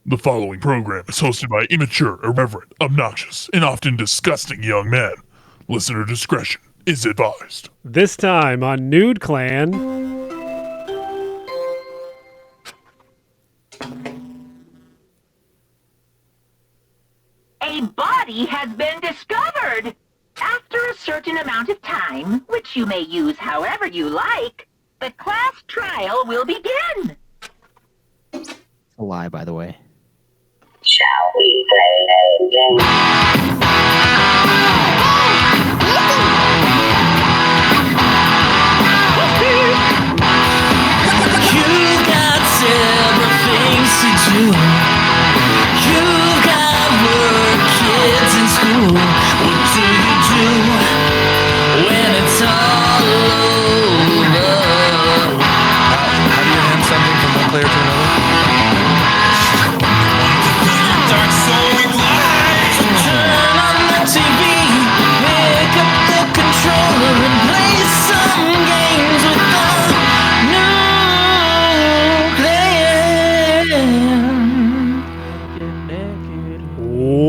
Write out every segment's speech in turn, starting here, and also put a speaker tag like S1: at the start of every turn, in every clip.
S1: The following program is hosted by immature, irreverent, obnoxious, and often disgusting young men. Listener discretion is advised.
S2: This time on Nude Clan.
S3: A body has been discovered! After a certain amount of time, which you may use however you like, the class trial will begin.
S4: A lie, by the way.
S5: Shall we play a game?
S6: You got several things to do. You got work, kids in school. What do you do when it's all over?
S7: How do you hand something from one player to another?
S6: Dark soul lights. Turn on the TV, pick up the controller and play some games with the new clan.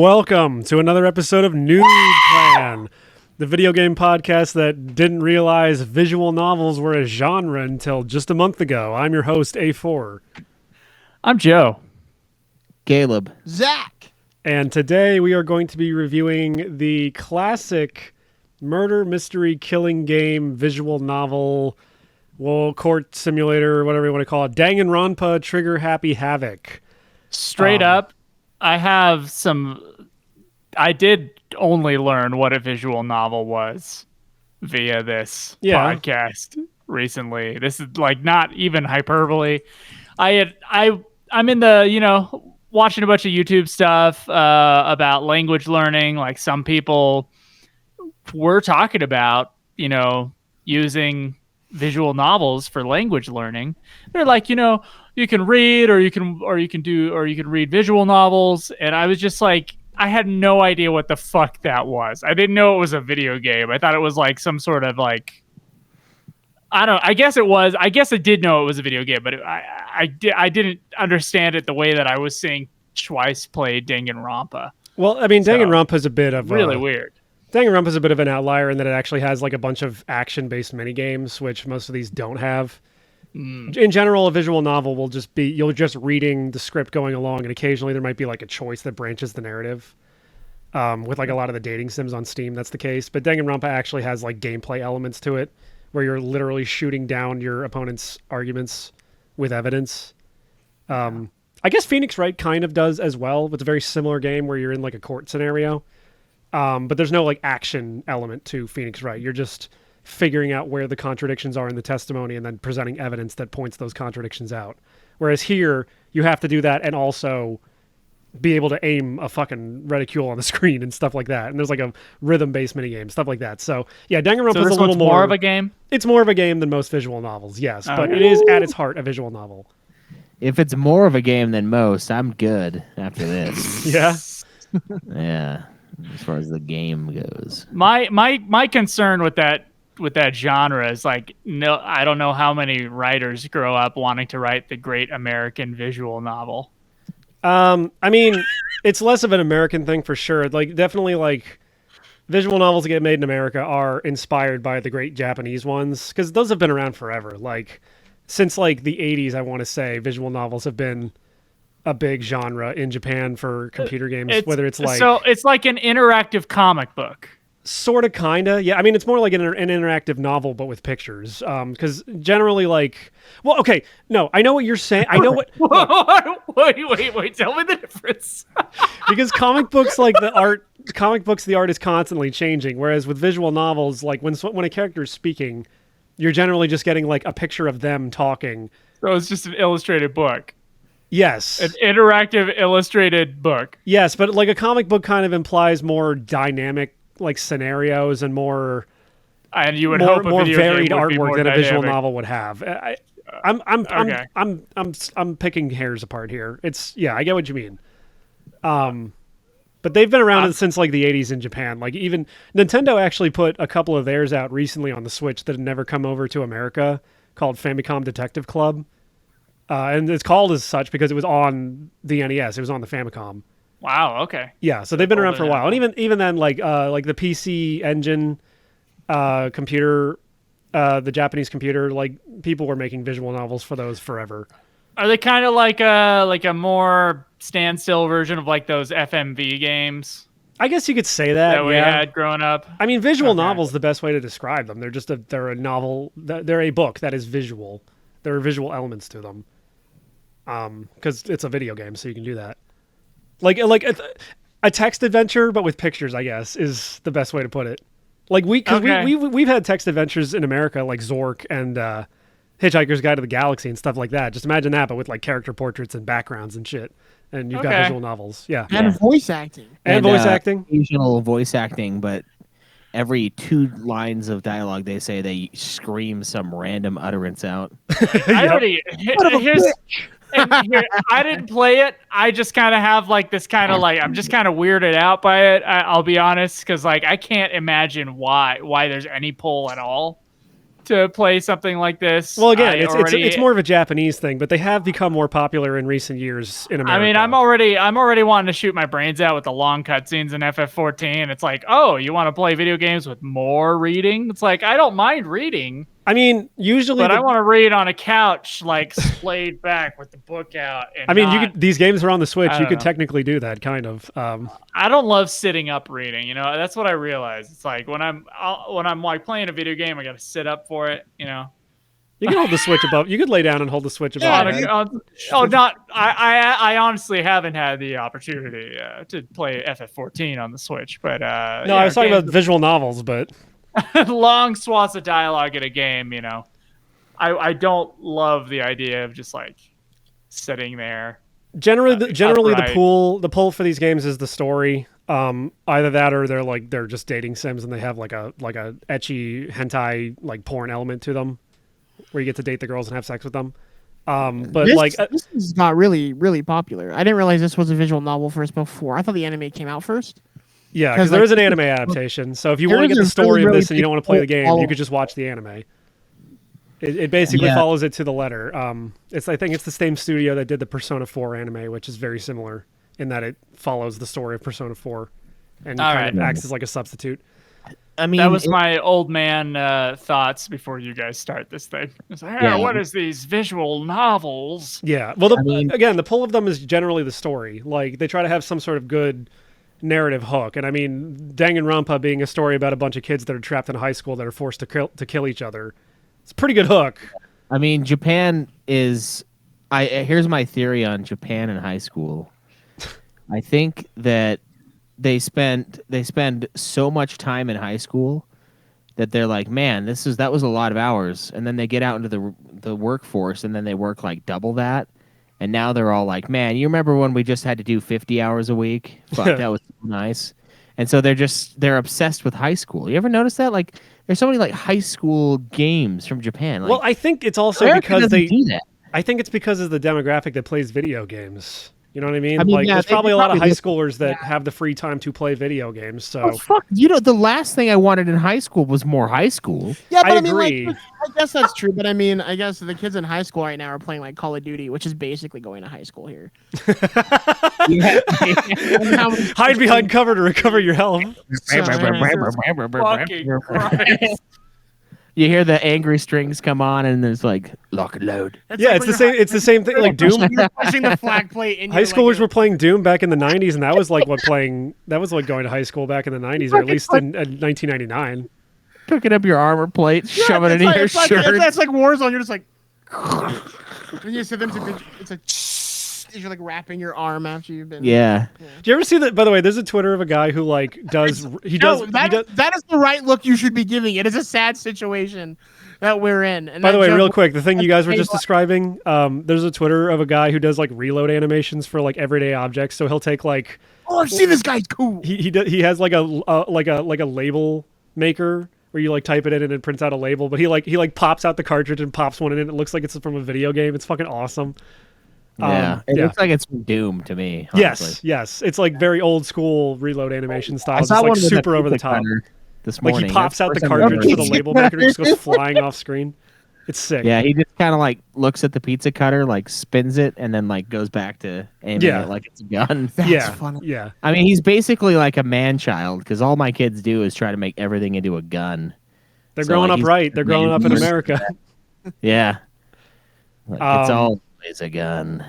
S2: Welcome to another episode of Nude Clan, the video game podcast that didn't realize visual novels were a genre until just a month ago. I'm your host, A4.
S8: I'm Joe.
S4: Caleb.
S9: Zach.
S2: And today we are going to be reviewing the classic murder, mystery, killing game, visual novel, court simulator, whatever you want to call it, Danganronpa Trigger Happy Havoc.
S8: Straight up, I did only learn what a visual novel was via this podcast recently. This is like not even hyperbole. I'm in the, watching a bunch of YouTube stuff about language learning. Like some people were talking about, using visual novels for language learning. They're like, you can read or you can read visual novels. And I was just like, I had no idea what the fuck that was. I didn't know it was a video game. I thought it was like some sort of like, I guess it was. I guess I did know it was a video game, but I didn't understand it the way that I was seeing Schweiss play Danganronpa.
S2: Well, I mean, Danganronpa is a bit of
S8: really weird.
S2: Danganronpa is a bit of an outlier in that it actually has like a bunch of action-based minigames, which most of these don't have. In general, a visual novel will just be, you're just reading the script going along, and occasionally there might be like a choice that branches the narrative. With like a lot of the dating sims on Steam, that's the case. But Danganronpa actually has like gameplay elements to it, where you're literally shooting down your opponent's arguments with evidence. I guess Phoenix Wright kind of does as well. It's a very similar game where you're in like a court scenario. But there's no like action element to Phoenix Wright. You're just figuring out where the contradictions are in the testimony and then presenting evidence that points those contradictions out. Whereas here, you have to do that and also be able to aim a fucking reticule on the screen and stuff like that. And there's like a rhythm-based minigame, stuff like that. So yeah, Danganronpa is a little more
S8: of a game?
S2: It's more of a game than most visual novels, yes. But it is at its heart a visual novel.
S4: If it's more of a game than most, I'm good after this.
S2: Yeah?
S4: Yeah, as far as the game goes.
S8: My concern with that genre is like, no, I don't know how many writers grow up wanting to write the great American visual novel.
S2: I mean, it's less of an American thing for sure. Like, definitely, like, visual novels that get made in America are inspired by the great Japanese ones, because those have been around forever. Like, since, like, the 80s, I want to say, visual novels have been a big genre in Japan for computer games, whether it's like...
S8: So, it's like an interactive comic book.
S2: Sort of, kind of. Yeah, I mean, it's more like an interactive novel, but with pictures. Because generally, like... Well, okay, no, I know what you're saying. I know what...
S8: Wait, tell me the difference.
S2: Because comic books, the art is constantly changing, whereas with visual novels, like, when a character is speaking, you're generally just getting, like, a picture of them talking.
S8: So it's just an illustrated book.
S2: Yes.
S8: An interactive illustrated book.
S2: Yes, but, like, a comic book kind of implies more dynamic like scenarios and more
S8: you would hope
S2: more varied artwork
S8: more
S2: than
S8: dynamic.
S2: A visual novel would have. I'm picking hairs apart here. I get what you mean. But they've been around since like the 80s in Japan. Like even Nintendo actually put a couple of theirs out recently on the Switch that had never come over to America, called Famicom Detective Club. and it's called as such because it was on the NES. It was on the Famicom.
S8: Wow. Okay.
S2: Yeah, so they've been around for a while, and even then, like the PC Engine computer, the Japanese computer, like people were making visual novels for those forever.
S8: Are they kind of like a more standstill version of like those FMV games
S2: I guess you could say that.
S8: we had growing up?
S2: I mean, visual novels the best way to describe them. They're just they're a novel. They're a book that is visual. There are visual elements to them. Because it's a video game, so you can do that. Like a text adventure, but with pictures, I guess, is the best way to put it. Like we've had text adventures in America, like Zork and Hitchhiker's Guide to the Galaxy and stuff like that. Just imagine that, but with like character portraits and backgrounds and shit. And you've got visual novels,
S9: and voice acting,
S2: and voice acting,
S4: occasional voice acting, but every 2 lines of dialogue they say they scream some random utterance out.
S8: I didn't play it. I just kind of have like this kind of like I'm just kind of weirded out by it. I'll be honest, because like I can't imagine why there's any pull at all to play something like this.
S2: Well, again, it's more of a Japanese thing, but they have become more popular in recent years in America.
S8: I mean, I'm already wanting to shoot my brains out with the long cutscenes in FF14. It's like, oh, you want to play video games with more reading? It's like I don't mind reading.
S2: I mean, usually,
S8: but I want to read on a couch, like splayed back with the book out. And
S2: I mean, these games are on the Switch. You could technically do that, kind of.
S8: I don't love sitting up reading. You know, that's what I realize. It's like when I'm like playing a video game, I got to sit up for it. You know,
S2: you can hold the Switch above. You could lay down and hold the Switch above.
S8: I honestly haven't had the opportunity to play FF14 on the Switch, but
S2: no, I was talking about visual novels, but.
S8: Long swaths of dialogue in a game, you know. I don't love the idea of just like sitting there.
S2: Generally, the pull for these games is the story. Either that or they're just dating sims and they have like a ecchi hentai like porn element to them, where you get to date the girls and have sex with them. But
S9: this got really, really popular. I didn't realize this was a visual novel first before. I thought the anime came out first.
S2: Yeah, because there is an anime adaptation. So if you want to get the story of this and you don't want to play the game, you could just watch the anime. It basically follows it to the letter. I think it's the same studio that did the Persona 4 anime, which is very similar in that it follows the story of Persona 4 and kind of acts as like a substitute.
S4: I mean,
S8: that was my old man thoughts before you guys start this thing. It's like, what is these visual novels?
S2: Yeah, well, again, the pull of them is generally the story. Like they try to have some sort of good narrative hook, and I mean, Danganronpa being a story about a bunch of kids that are trapped in high school that are forced to kill each other. It's a pretty good hook.
S4: I mean, Japan is. Here's my theory on Japan in high school. I think that they spend so much time in high school that they're like, man, that was a lot of hours, and then they get out into the workforce, and then they work like double that. And now they're all like, man, you remember when we just had to do 50 hours a week? Fuck, that was so nice. And so they're obsessed with high school. You ever notice that? Like, there's so many like high school games from Japan. Like,
S2: well, I think it's also because they do that. I think it's because of the demographic that plays video games. You know what I mean? There's probably a lot of high schoolers that have the free time to play video games. So,
S4: oh, fuck, the last thing I wanted in high school was more high school.
S9: Yeah, but
S2: I agree.
S9: I guess that's true. But I mean, I guess the kids in high school right now are playing like Call of Duty, which is basically going to high school here.
S2: Hide behind cover to recover your health.
S8: Fucking Christ.
S4: You hear the angry strings come on, and there's like lock and load.
S2: It's the same thing. Like Doom.
S9: You're pushing the flag plate. And
S2: high schoolers were playing Doom back in the '90s, and that was like going to high school back in the '90s, or at least in 1999.
S4: Picking up your armor plate, shoving it in your shirt.
S9: That's like Warzone. You're just like, when you sit them, it's like. You're like wrapping your arm after you've been.
S4: Yeah.
S2: Do you ever see that? By the way, there's a Twitter of a guy who like does.
S9: That is the right look you should be giving. It is a sad situation that we're in. And
S2: by the way, real quick, the thing you guys were just describing. There's a Twitter of a guy who does like reload animations for like everyday objects. So he'll take like.
S9: Oh, I've seen this guy's cool.
S2: He has like a label maker where you like type it in and it prints out a label. But he pops out the cartridge and pops one in and it looks like it's from a video game. It's fucking awesome.
S4: It looks like it's from Doom to me. Honestly.
S2: Yes. It's like very old school reload animation style. It's like super over the top.
S4: This morning.
S2: Like he pops out the cartridge for the label maker and it just goes flying off screen. It's sick.
S4: Yeah, he just kind of like looks at the pizza cutter, like spins it, and then like goes back to aiming it like it's a gun.
S2: Yeah.
S9: funny.
S2: Yeah.
S4: I mean, he's basically like a man child because all my kids do is try to make everything into a gun.
S2: They're
S4: So,
S2: growing
S4: like,
S2: up
S4: he's
S2: right. They're growing up in
S4: used to
S2: America.
S4: Yeah, like it's
S2: Um,
S4: always a gun.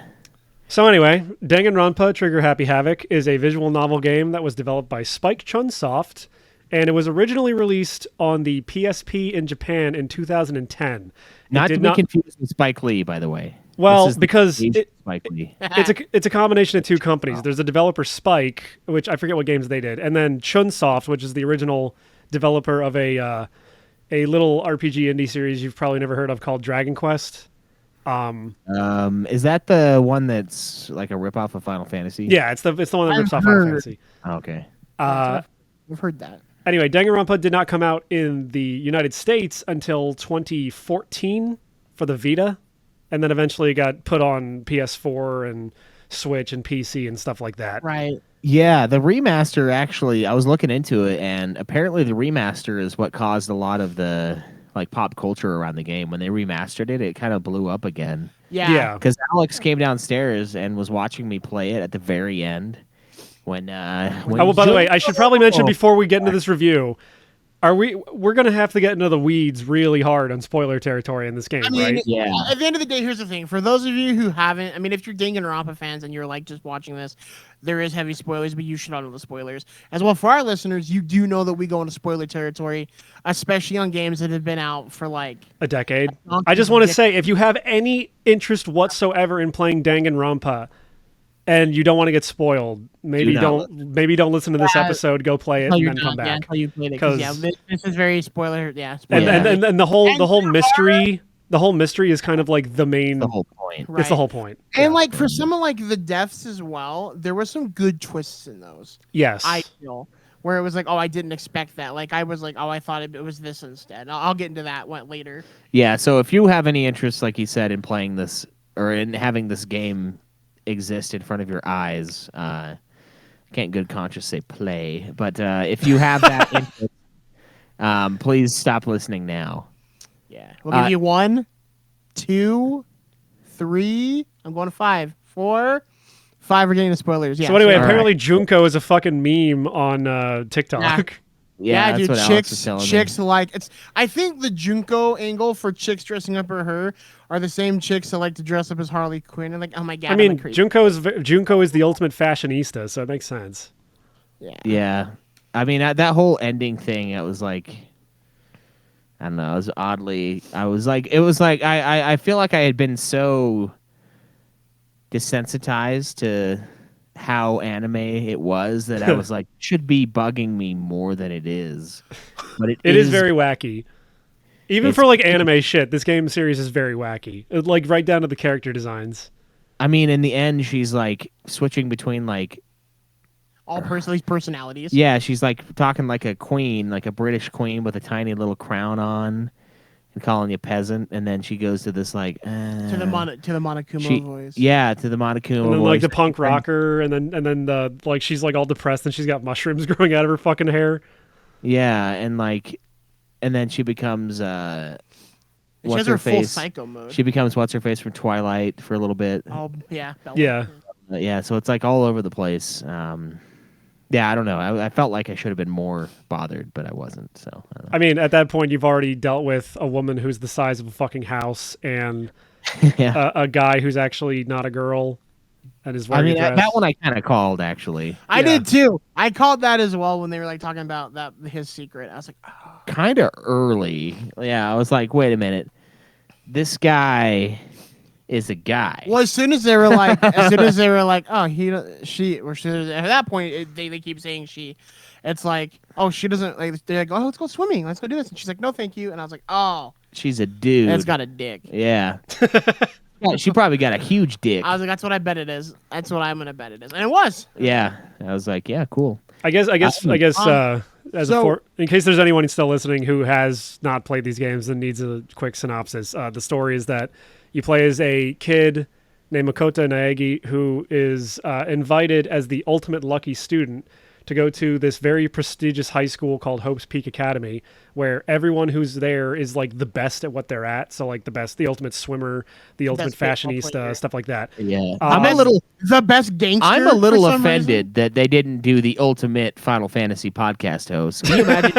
S2: So anyway, Danganronpa Trigger Happy Havoc is a visual novel game that was developed by Spike Chunsoft, and it was originally released on the PSP in Japan in 2010.
S4: Not to be confused with Spike Lee, by the way.
S2: Well,
S4: This is
S2: because
S4: the Spike Lee.
S2: it's a combination of two companies. There's a developer Spike, which I forget what games they did, and then Chunsoft, which is the original developer of a little RPG indie series you've probably never heard of called Dragon Quest.
S4: Is that the one that's like a ripoff of Final Fantasy?
S2: Yeah, it's the one that rips off Final Fantasy.
S4: Okay.
S9: I've heard that.
S2: Anyway, Danganronpa did not come out in the United States until 2014 for the Vita, and then eventually got put on PS4 and Switch and PC and stuff like that.
S9: Right.
S4: Yeah, the remaster actually, I was looking into it, and apparently the remaster is what caused a lot of the like pop culture around the game. When they remastered it, it kind of blew up again.
S2: Yeah.
S4: Because Alex came downstairs and was watching me play it at the very end. When
S2: well, by the way, I should probably mention before we get into this review, we're gonna have to get into the weeds really hard on spoiler territory in this game,
S9: I mean,
S2: right?
S4: Yeah.
S9: At the end of the day, here's the thing. For those of you who haven't, I mean, if you're Danganronpa fans and you're like just watching this, there is heavy spoilers, but you should all know the spoilers. As well, for our listeners, you do know that we go into spoiler territory, especially on games that have been out for like
S2: A decade. I just want to say, if you have any interest whatsoever in playing Danganronpa, and you don't want to get spoiled, maybe don't listen to this episode. Go play it and then come back.
S9: Until you played it, 'cause, this is very spoiler. Yeah, spoiler.
S2: And the whole mystery. The whole mystery is kind of like the main.
S4: The whole point.
S2: It's the whole point.
S9: And like for some of like the deaths as well, there were some good twists in those.
S2: Yes.
S9: I feel where it was like, oh, I didn't expect that. Like I was like, oh, I thought it was this instead. I'll get into that one later.
S4: Yeah. So if you have any interest, like you said, in playing this or in having this game exist in front of your eyes, can't good conscience say play, but if you have that interest, please stop listening now.
S9: Yeah, we'll give you 1, 2, 3. I'm going to 5, 4, 5. We're getting the spoilers. Yeah.
S2: So anyway,
S4: All
S2: apparently
S4: right.
S2: Junko is a fucking meme on TikTok.
S4: Yeah, that's
S9: dude.
S4: what Alex was telling me.
S9: Chicks like it's. I think the Junko angle for chicks dressing up as her are the same chicks that like to dress up as Harley Quinn. And like, oh my god.
S2: I mean, Junko is the ultimate fashionista, so it makes sense.
S4: Yeah. I mean, that whole ending thing, it was like, I don't know, it was oddly, it was like, I feel like I had been so desensitized to how anime it was that I was like, should be bugging me more than it is. But it
S2: is very wacky. Even for like anime shit, this game series is very wacky. Like right down to the character designs.
S4: I mean, in the end, she's like switching between like
S9: all personalities.
S4: Yeah, she's like talking like a queen, like a British queen with a tiny little crown on, and calling you peasant. And then she goes to this like
S9: to the Monokuma voice.
S4: Yeah, to the Monokuma
S2: and then,
S4: voice.
S2: like the punk rocker, and then the like she's like all depressed and she's got mushrooms growing out of her fucking hair.
S4: Yeah, and then she becomes
S9: she has
S4: what's
S9: her
S4: her
S9: full
S4: face?
S9: psycho mode.
S4: She becomes what's her face from Twilight for a little bit.
S9: Oh yeah, Bella.
S2: Yeah.
S4: Yeah, so it's like all over the place. Yeah, I don't know. I felt like I should have been more bothered, but I wasn't. So
S2: I mean, at that point, you've already dealt with a woman who's the size of a fucking house and a guy who's actually not a girl and is wearing a dress.
S4: That one I kind of called actually.
S9: I did too. I called that as well when they were like talking about his secret. I was like, oh.
S4: Kind of early. Yeah, I was like, wait a minute, this guy is a guy.
S9: Well, as soon as they were like, oh, she, at that point, they keep saying she. It's like, oh, she doesn't, like, they're like, oh, let's go swimming. Let's go do this. And she's like, no, thank you. And I was like, oh.
S4: She's a dude.
S9: It's got a dick.
S4: Yeah. Yeah, she probably got a huge dick.
S9: I was like, that's what I bet it is. That's what I'm going to bet it is. And it was.
S4: Yeah. I was like, yeah, cool.
S2: In case there's anyone still listening who has not played these games and needs a quick synopsis, the story is that you play as a kid named Makoto Naegi who is invited as the ultimate lucky student to go to this very prestigious high school called Hope's Peak Academy, where everyone who's there is like the best at what they're at. So like the ultimate swimmer, the ultimate
S9: best baseball
S2: fashionista,
S9: player.
S2: stuff like that.
S4: Yeah,
S9: The best gangster.
S4: I'm a
S9: for
S4: little
S9: some
S4: offended that they didn't do the ultimate Final Fantasy podcast host. Can you imagine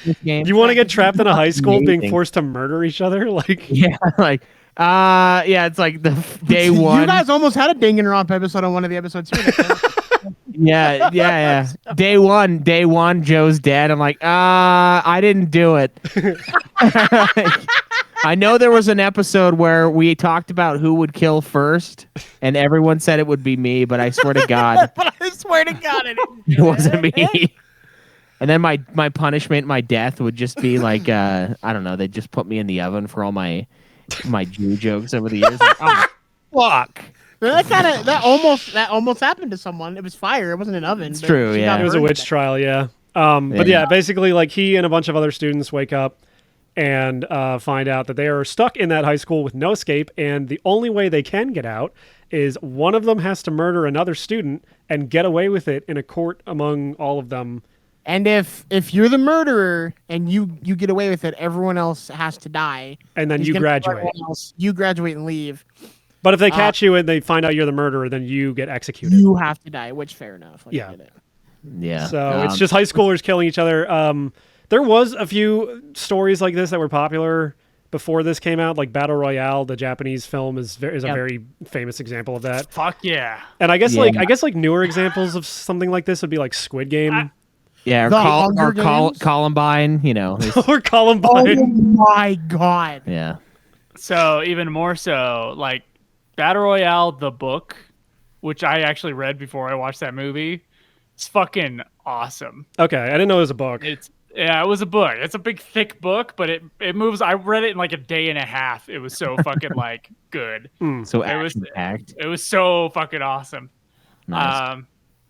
S4: this game?
S2: You want to get trapped in a high school being
S4: Amazing.
S2: forced to murder each other? Like,
S4: Yeah, like yeah, it's like the day
S9: reason.
S4: one.
S9: You guys almost had a Danganronpa episode on one of the episodes too.
S4: Yeah. Day one, Joe's dead. I'm like, I didn't do it. I know there was an episode where we talked about who would kill first, and everyone said it would be me, but I swear to God,
S9: But I swear to God,
S4: it wasn't me. And then my punishment, my death would just be like, I don't know, they'd just put me in the oven for all my Jew jokes over the years. Like, oh, fuck.
S9: that almost happened to someone. It was fire. It wasn't an oven.
S4: It's
S9: but
S4: true,
S9: she
S4: yeah.
S9: got
S2: it was a
S9: burned.
S2: witch trial, yeah. But yeah, basically, like he and a bunch of other students wake up and find out that they are stuck in that high school with no escape, and the only way they can get out is one of them has to murder another student and get away with it in a court among all of them.
S9: And if you're the murderer and you get away with it, everyone else has to die.
S2: And then
S9: He's
S2: you
S9: gonna kill
S2: graduate.
S9: everyone else. You graduate and leave.
S2: But if they catch you and they find out you're the murderer, then you get executed.
S9: You have to die, which fair enough. Like,
S2: Yeah.
S9: I get it.
S4: Yeah.
S2: So it's just high schoolers killing each other. There was a few stories like this that were popular before this came out, like Battle Royale, the Japanese film, is a very famous example of that.
S8: Fuck yeah.
S2: And I guess like newer examples of something like this would be like Squid Game
S4: Yeah, or,
S9: The Hunger Games?
S4: Columbine, you know.
S2: or Columbine.
S9: Oh my God.
S4: Yeah.
S8: So even more so, like Battle Royale, the book, which I actually read before I watched that movie, it's fucking awesome.
S2: Okay, I didn't know it was a book.
S8: It was a book. It's a big thick book, but it moves. I read it in like a day and a half. It was so fucking like good.
S4: So
S8: It was
S4: action-packed.
S8: it was so fucking awesome.
S4: Nice.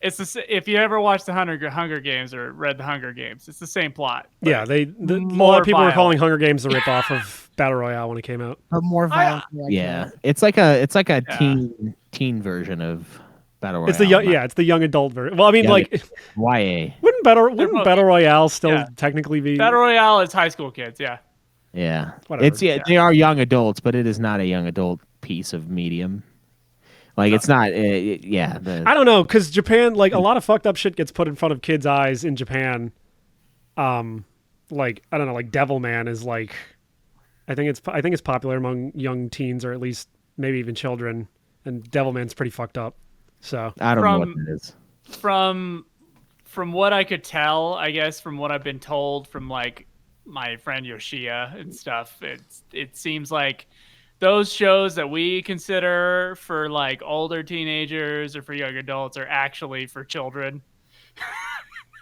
S8: If you ever watched the Hunger Games or read the Hunger Games, it's the same plot. but
S2: Yeah, a lot
S8: more
S2: of people were
S8: violent.
S2: calling Hunger Games a ripoff of Battle Royale when it came out.
S9: But more violent. like
S4: Yeah.
S9: that.
S4: It's like a teen version of Battle Royale.
S2: It's the it's the young adult version. Well, I mean,
S4: Yeah,
S2: like,
S4: YA.
S2: wouldn't
S8: both-
S2: Battle Royale still
S8: Yeah.
S2: technically be?
S8: Battle Royale is high school kids. Yeah.
S4: Yeah.
S2: Whatever.
S4: It's they are young adults, but it is not a young adult piece of medium. Like it's not
S2: I don't know, because Japan, like, a lot of fucked up shit gets put in front of kids' eyes in Japan. Like, I don't know, like Devilman is like, I think it's popular among young teens, or at least maybe even children. And Devilman's pretty fucked up. So
S4: I don't know what it is.
S8: From what I could tell, I guess from what I've been told from like my friend Yoshia and stuff, it seems like those shows that we consider for like older teenagers or for young adults are actually for children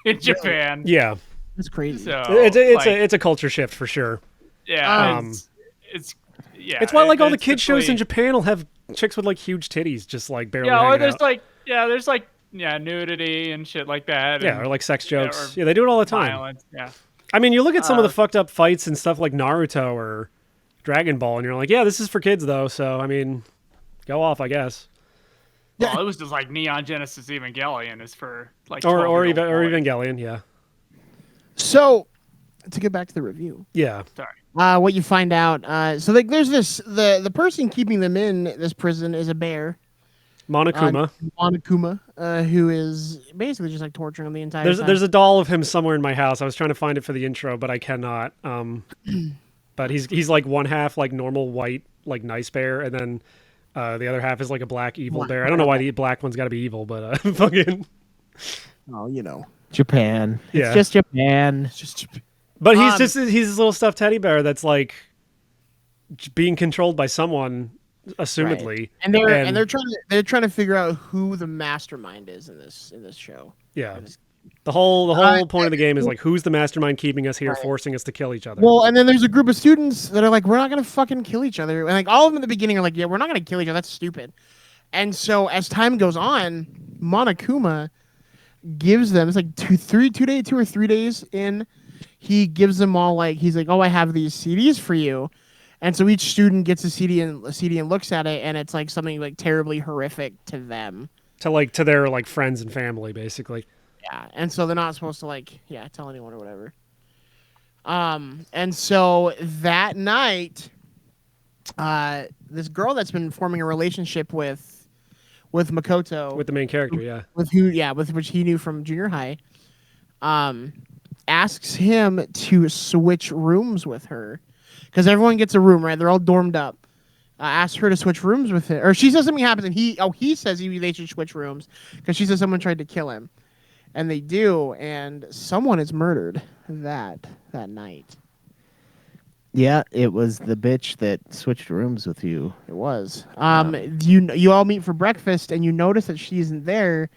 S8: in Japan.
S2: yeah,
S9: It's crazy.
S8: So
S2: it's a culture shift for sure.
S8: yeah,
S2: It's why like all the kids shows in Japan will have chicks with like huge titties just like barely.
S8: Yeah, or
S2: hanging
S8: there's
S2: out.
S8: like nudity and shit like that.
S2: Yeah,
S8: and,
S2: or like sex jokes.
S8: or
S2: Yeah, they do it all the time.
S8: violence. Yeah.
S2: I mean, you look at some of the fucked up fights and stuff like Naruto or Dragon Ball, and you're like, yeah, this is for kids though. So I mean, go off, I guess.
S8: Well, it was just like Neon Genesis Evangelion is for like
S2: Or
S8: 12-year-old boys.
S2: Evangelion, yeah,
S9: So, to get back to the review,
S2: yeah.
S8: Sorry.
S9: what you find out, so like there's the person keeping them in this prison is a bear,
S2: Monokuma.
S9: Monokuma, who is basically just like torturing them the entire time.
S2: There's a doll of him somewhere in my house. I was trying to find it for the intro, but I cannot. But he's like one half like normal white like nice bear, and then the other half is like a black evil bear. I don't know why the black one's got to be evil, but fucking.
S9: Oh, you know,
S4: Japan.
S2: Yeah.
S4: It's just Japan.
S9: it's just
S2: But he's this little stuffed teddy bear that's like being controlled by someone, assumedly.
S9: and they're trying to figure out who the mastermind is in this show.
S2: Yeah. The whole point of the game is like, who's the mastermind keeping us here, forcing us to kill each other?
S9: Well, and then there's a group of students that are like, we're not gonna fucking kill each other, and like all of them in the beginning are like, yeah, we're not gonna kill each other. That's stupid. And so as time goes on, Monokuma gives them, it's like 2 or 3 days in, he gives them all like, he's like, oh, I have these CDs for you. And so each student gets a CD and looks at it, and it's like something like terribly horrific to them.
S2: To their like friends and family, basically.
S9: Yeah, and so they're not supposed to tell anyone or whatever. And so that night, this girl that's been forming a relationship with Makoto,
S2: With the main character, yeah.
S9: with which he knew from junior high, asks him to switch rooms with her because everyone gets a room, right? They're all dormed up. Asks her to switch rooms with him, or she says something happens, and he says they should switch rooms because she says someone tried to kill him, and they do, and someone is murdered that night.
S4: Yeah, it was the bitch that switched rooms with you.
S9: It was. You all meet for breakfast, and you notice that she isn't there.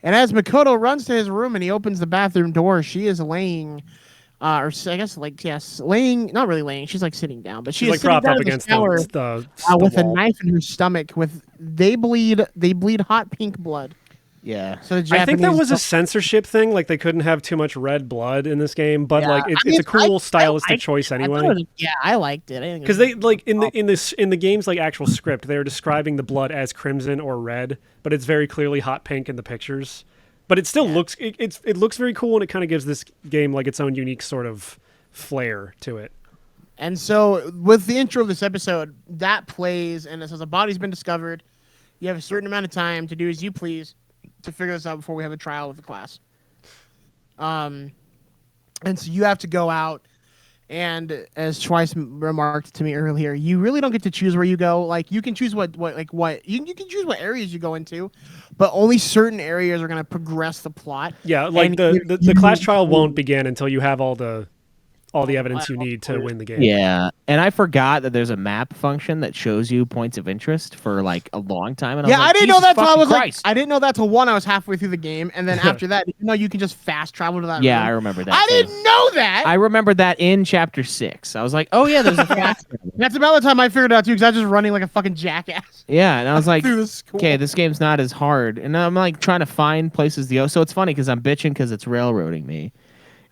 S9: And as Makoto runs to his room and he opens the bathroom door, she is laying, laying. Not really laying. She's like sitting down, but she's
S2: like
S9: sitting
S2: propped
S9: down
S2: up
S9: in the
S2: against
S9: shower,
S2: the
S9: with a
S2: wall.
S9: knife in her stomach. They bleed hot pink blood.
S4: Yeah.
S9: So
S2: I think that was a censorship thing. Like they couldn't have too much red blood in this game, but like it's a cool stylistic choice anyway.
S9: I liked it.
S2: Because they like in the game's like actual script, they're describing the blood as crimson or red, but it's very clearly hot pink in the pictures. But it still looks it looks very cool, and it kind of gives this game like its own unique sort of flair to it.
S9: And so with the intro of this episode, that plays, and it says a body's been discovered. You have a certain amount of time to do as you please to figure this out before we have a trial with the class. And so you have to go out, and as Schweiss remarked to me earlier, you really don't get to choose where you go. Like you can choose what you can choose what areas you go into, but only certain areas are going to progress the plot.
S2: Yeah, like the class trial won't begin until you have all the evidence you need to win the game.
S4: Yeah, and I forgot that there's a map function that shows you points of interest for like a long time. And
S9: I didn't know that till I was
S4: Christ.
S9: I didn't know that till I was halfway through the game, and then after that, you can just fast travel to that.
S4: Yeah,
S9: room.
S4: I remember that.
S9: I
S4: too.
S9: didn't know that.
S4: I remember that in chapter 6. I was like, oh yeah, there's a fast travel.
S9: That's about the time I figured it out too, because I was just running like a fucking jackass.
S4: Yeah, and I was like,
S9: through the school.
S4: okay, this game's not as hard, and I'm like trying to find places to go. So it's funny because I'm bitching because it's railroading me.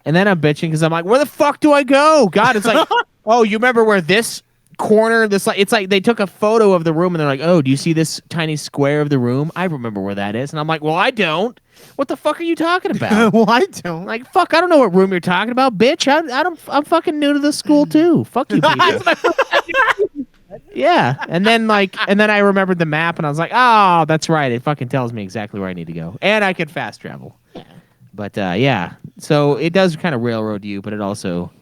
S4: And then I'm bitching because I'm like, where the fuck do I go? God, it's like, oh, you remember where this corner, it's like they took a photo of the room and they're like, oh, do you see this tiny square of the room? I remember where that is. And I'm like, well, I don't. What the fuck are you talking about?
S9: Well, I don't.
S4: Like, fuck, I don't know what room you're talking about, bitch. I'm fucking new to this school too. Fuck you, people. Yeah. And then I remembered the map and I was like, oh, that's right. It fucking tells me exactly where I need to go. And I could fast travel. But yeah, so it does kind of railroad you, but it also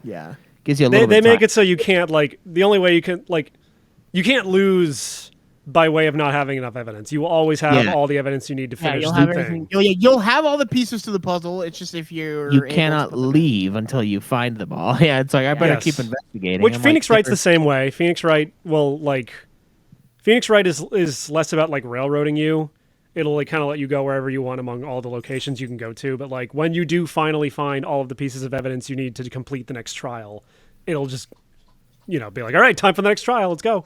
S4: gives you a little.
S2: They
S4: bit of
S2: make
S4: time.
S2: it so you can't the only way you can't lose by way of not having enough evidence. You will always have all the evidence you need to finish
S9: you'll
S2: the
S9: have
S2: thing.
S9: everything. You'll have all the pieces to the puzzle. It's just if you
S4: cannot leave until you find them all. Yeah, it's like I better keep investigating.
S2: Which Phoenix Wright's the same way. Phoenix Wright is less about like railroading you. It'll like kind of let you go wherever you want among all the locations you can go to. But like when you do finally find all of the pieces of evidence you need to complete the next trial, it'll just, be like, all right, time for the next trial. Let's go.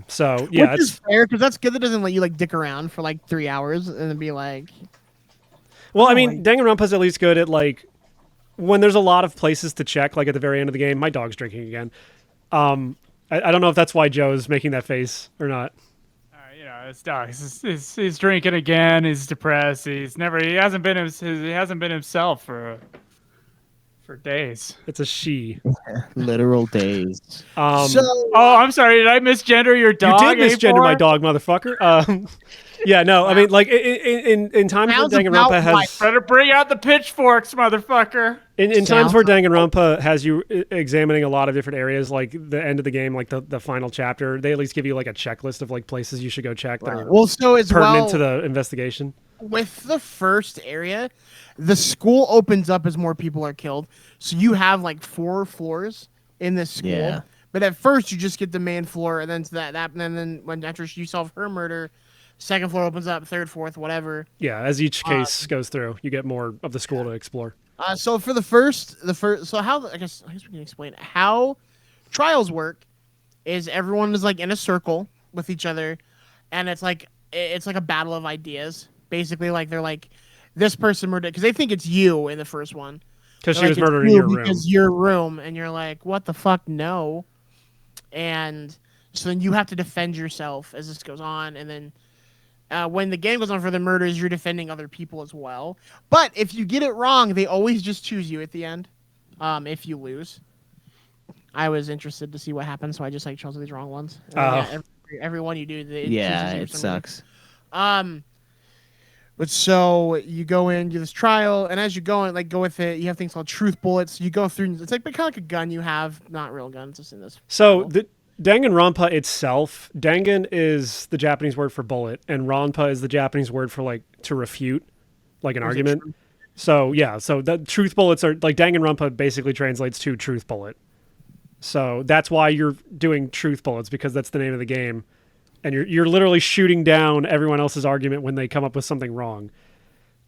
S2: So yeah,
S9: which is fair because that's good. That doesn't let you like dick around for like 3 hours and then be like.
S2: Well, I mean, Danganronpa's at least good at like when there's a lot of places to check. Like at the very end of the game, my dog's drinking again. I don't know if that's why Joe's making that face or not.
S8: His dog. He's drinking again. He's depressed. He hasn't been himself for days.
S2: It's a she.
S4: Literal days.
S8: I'm sorry. Did I misgender your dog?
S2: You did misgender my dog, motherfucker. Yeah, no. I mean, like in times where Danganronpa has
S8: better bring out the pitchforks, motherfucker.
S2: In times where Danganronpa has you examining a lot of different areas, like the end of the game, like the final chapter, they at least give you like a checklist of like places you should go check that are pertinent to the investigation.
S9: With the first area, the school opens up as more people are killed, so you have like 4 floors in this school.
S4: Yeah.
S9: But at first, you just get the main floor, and then to that, and then when after you solve her murder. Second floor opens up, third, fourth, whatever.
S2: Yeah, as each case goes through, you get more of the school to explore.
S9: So for the first, so how I guess we can explain how trials work is everyone is like in a circle with each other, and it's like a battle of ideas. Basically, like they're like this person murdered because they think it's you in the first one
S2: because she was murdered in your room.
S9: Because your room, and you're like, what the fuck, no, and so then you have to defend yourself as this goes on, and then. when the game goes on for the murders, you're defending other people as well. But if you get it wrong, they always just choose you at the end. If you lose, I was interested to see what happens, so I just chose these wrong ones. And every one you do,
S4: it sucks.
S9: But so you go in, do this trial, and as you go in, go with it, you have things called truth bullets. You go through, it's kind of like a gun you have, not real guns, just in this.
S2: So the Danganronpa itself, Dangan is the Japanese word for bullet, and Ronpa is the Japanese word for to refute, like an argument. So yeah, so the truth bullets are Danganronpa basically translates to truth bullet. So that's why you're doing truth bullets, because that's the name of the game. And you're literally shooting down everyone else's argument when they come up with something wrong.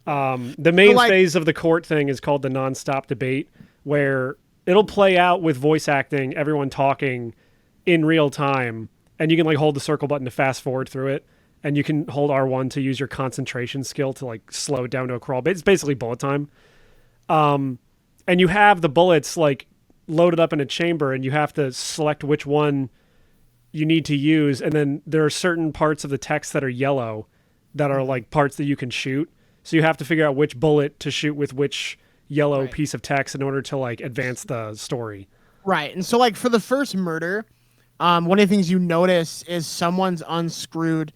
S2: The main phase of the court thing is called the non-stop debate, where it'll play out with voice acting, everyone talking in real time, and you can hold the circle button to fast forward through it, and you can hold R1 to use your concentration skill to slow it down to a crawl. But it's basically bullet time. And you have the bullets loaded up in a chamber, and you have to select which one you need to use, and then there are certain parts of the text that are yellow that are parts that you can shoot. So you have to figure out which bullet to shoot with which yellow piece of text in order to advance the story.
S9: Right. And so for the first murder, one of the things you notice is someone's unscrewed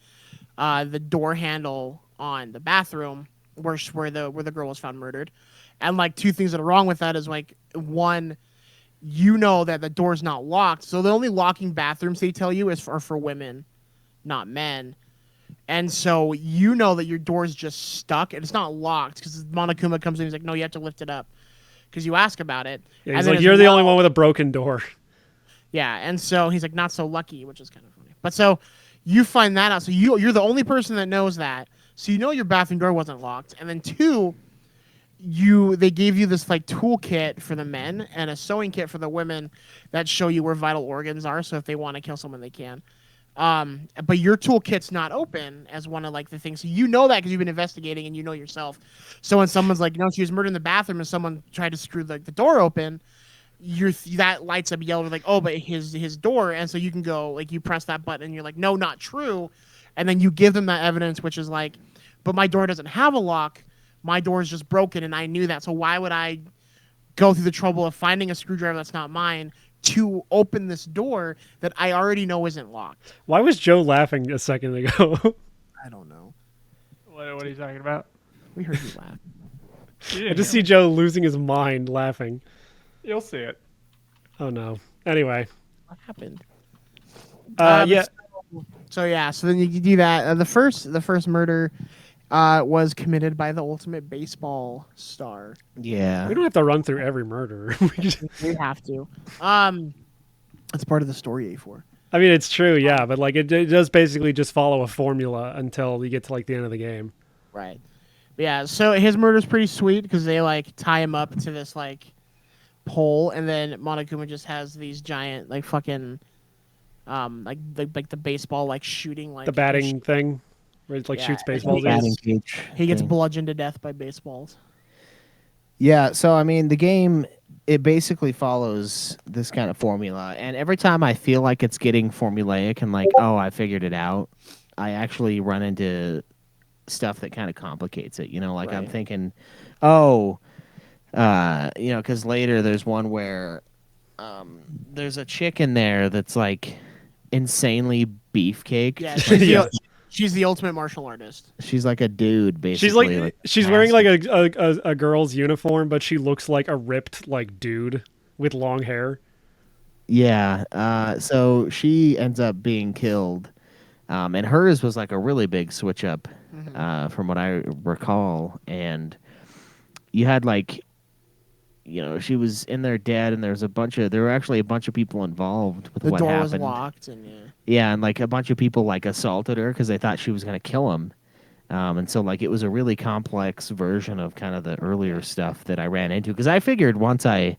S9: the door handle on the bathroom where the girl was found murdered. And two things that are wrong with that is one, you know that the door's not locked. So the only locking bathrooms they tell you are for women, not men. And so you know that your door's just stuck and it's not locked because Monokuma comes in and he's like, no, you have to lift it up because you ask about it.
S2: Yeah, he's you're the only one with a broken door.
S9: Yeah, and so he's like, not so lucky, which is kind of funny. But so you find that out. So you're the only person that knows that. So you know your bathroom door wasn't locked. And then two, they gave you this toolkit for the men and a sewing kit for the women that show you where vital organs are. So if they want to kill someone, they can. But your toolkit's not open as one of the things. So you know that because you've been investigating and you know yourself. So when someone's no, she was murdered in the bathroom and someone tried to screw the door open, that lights up yellow oh, but his door. And so you can go you press that button and you're no, not true. And then you give them that evidence, which is but my door doesn't have a lock. My door is just broken, and I knew that. So why would I go through the trouble of finding a screwdriver that's not mine to open this door that I already know isn't locked?
S2: Why was Joe laughing a second ago?
S9: I don't know.
S8: What are you talking about?
S9: We heard you laugh.
S2: I just see Joe losing his mind laughing.
S8: You'll see it.
S2: Oh, no. Anyway.
S9: What happened?
S2: Yeah.
S9: So then you do that. The first murder was committed by the ultimate baseball star.
S4: Yeah.
S2: We don't have to run through every murder.
S9: We have to. It's part of the story, A4.
S2: I mean, it's true, yeah, but it does basically just follow a formula until you get to the end of the game.
S9: Right. Yeah, so his murder's pretty sweet because they tie him up to this pole, and then Monokuma just has these giant fucking the baseball shooting
S2: the batting thing. Where it shoots baseballs.
S9: He gets bludgeoned to death by baseballs.
S4: Yeah, so I mean, the game, it basically follows this kind of formula, and every time I feel like it's getting formulaic and oh, I figured it out, I actually run into stuff that kind of complicates it. Right. I'm thinking, because later there's one where there's a chick in there that's insanely beefcake.
S9: Yeah, she's the ultimate martial artist.
S4: She's like a dude, basically.
S2: She's wearing a girl's uniform, but she looks like a ripped dude with long hair.
S4: Yeah. So she ends up being killed, and hers was a really big switch up, from what I recall. And you had she was in there dead, and there were actually a bunch of people involved with what happened.
S9: The door was locked, and
S4: yeah, and a bunch of people assaulted her because they thought she was going to kill him. And so it was a really complex version of kind of the earlier stuff that I ran into, because I figured once I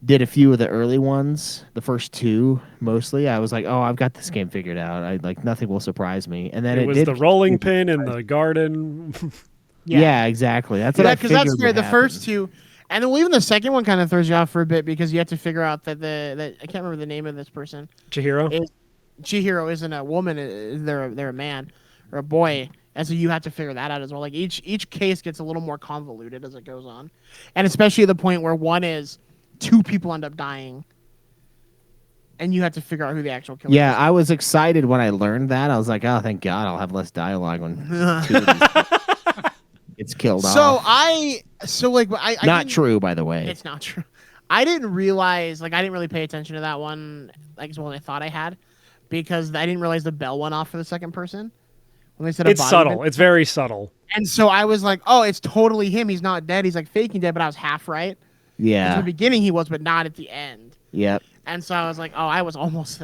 S4: did a few of the early ones, the first two mostly, I was oh, I've got this game figured out. I nothing will surprise me. And then
S2: it was the rolling pin in the garden.
S4: Yeah, exactly. That's what I figured.
S9: Because that's the first two. And then even the second one kind of throws you off for a bit because you have to figure out that I can't remember the name of this person.
S2: Chihiro
S9: isn't a woman. They're a man or a boy. And so you have to figure that out as well. Like each case gets a little more convoluted as it goes on, and especially the point where one is 2 people end up dying, and you have to figure out who the actual killer
S4: Yeah,
S9: is.
S4: I was excited when I learned that. I was like, oh, thank God, I'll have less dialogue when 2 of these gets killed off.
S9: I
S4: Not
S9: didn't-
S4: true, by the way.
S9: It's not true. I didn't realize, I didn't really pay attention to that one, as well as I thought I had, because I didn't realize the bell went off for the second person. When they said
S2: It's subtle. It's very subtle.
S9: And so I was like, oh, it's totally him. He's not dead. He's like faking dead, but I was half right. In
S4: Yeah.
S9: the beginning he was, but not at the end.
S4: Yep.
S9: And so I was like, oh, I was almost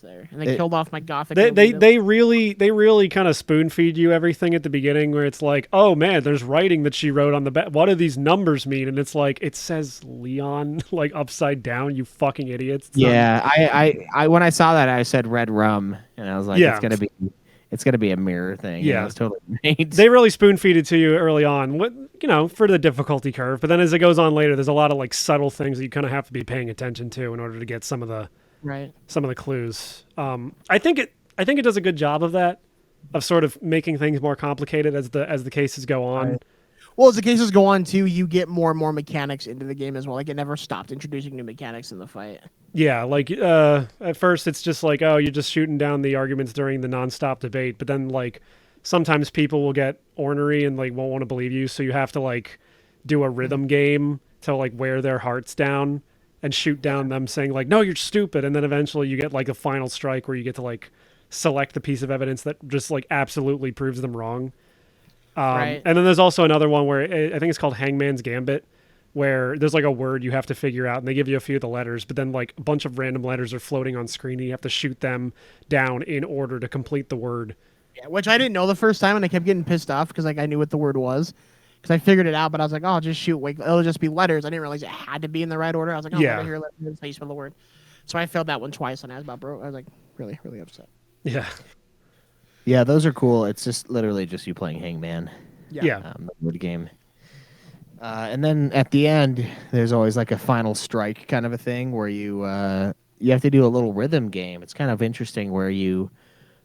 S9: there. And they killed off my gothic.
S2: They really kind of spoon feed you everything at the beginning, where it's like, oh man, there's writing that she wrote on the back. What do these numbers mean? And it's like, it says Leon like upside down. You fucking idiots. It's
S4: Yeah, I when I saw that, I said red rum, and I was like,
S2: Yeah.
S4: it's gonna be a mirror thing.
S2: Yeah.
S4: It was totally right.
S2: They really spoon feed it to you early on, for the difficulty curve. But then as it goes on later, there's a lot of like subtle things that you kind of have to be paying attention to in order to get some of the clues. I think it does a good job of that, of sort of making things more complicated as the cases go on.
S9: Right. Well, as the cases go on too, you get more and more mechanics into the game as well. Like it never stopped introducing new mechanics in the fight.
S2: Yeah, like at first it's just like, oh, you're just shooting down the arguments during the nonstop debate, but then like sometimes people will get ornery and like won't want to believe you, so you have to like do a rhythm game to like wear their hearts down and shoot down them saying like, no, you're stupid, and then eventually you get like a final strike where you get to like select the piece of evidence that just like absolutely proves them wrong.
S9: Right.
S2: And then there's also another one where I think it's called Hangman's Gambit, where there's like a word you have to figure out, and they give you a few of the letters, but then like a bunch of random letters are floating on screen, and you have to shoot them down in order to complete the word.
S9: Yeah, which I didn't know the first time, and I kept getting pissed off because like I knew what the word was, because I figured it out, but I was like, oh, I'll just shoot. Like, it'll just be letters. I didn't realize it had to be in the right order. I was like, oh,
S2: Yeah.
S9: letter here, letter here, that's how you spell the word. So I failed that one twice, and I was about broke. I was like, really, really upset.
S2: Yeah.
S4: Yeah, those are cool. It's just literally just you playing Hangman.
S2: Yeah.
S4: The word game. And then at the end, there's always like a final strike kind of a thing where you have to do a little rhythm game. It's kind of interesting where you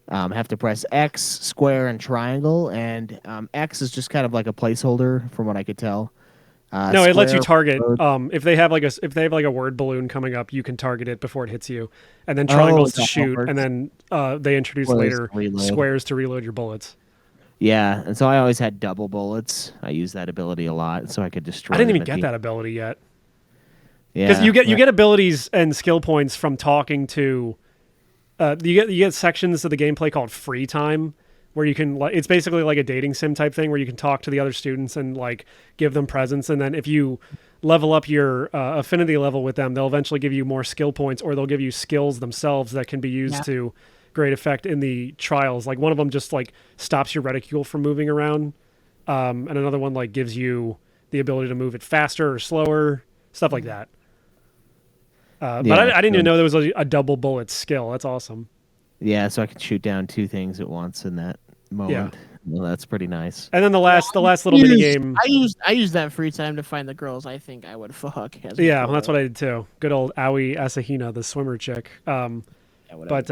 S4: have to press X, square, and triangle, and X is just kind of like a placeholder from what I could tell.
S2: No, it lets you
S4: Square-
S2: target. If they have like a word balloon coming up, you can target it before it hits you, and then triangles to
S4: that
S2: shoot,
S4: works.
S2: and then they introduce
S4: Squares
S2: later
S4: to reload.
S2: squares to reload your bullets.
S4: Yeah, and so I always had double bullets. I used that ability a lot, so I could destroy.
S2: I didn't
S4: them
S2: even
S4: at
S2: get
S4: the-
S2: that ability yet.
S4: Yeah,
S2: Because you get abilities and skill points from talking to. You get sections of the gameplay called free time, where you can it's basically like a dating sim type thing where you can talk to the other students and like give them presents, and then if you level up your affinity level with them, they'll eventually give you more skill points, or they'll give you skills themselves that can be used to great effect in the trials. Like one of them just like stops your reticule from moving around, and another one like gives you the ability to move it faster or slower, stuff like that. But I didn't even know there was a double bullet skill. That's awesome.
S4: Yeah, so I could shoot down 2 things at once in that moment. Well, that's pretty nice.
S2: And then the last little mini game.
S9: I used that free time to find the girls I think I would fuck.
S2: Yeah, well, that's what I did too. Good old Aoi Asahina, the swimmer chick. But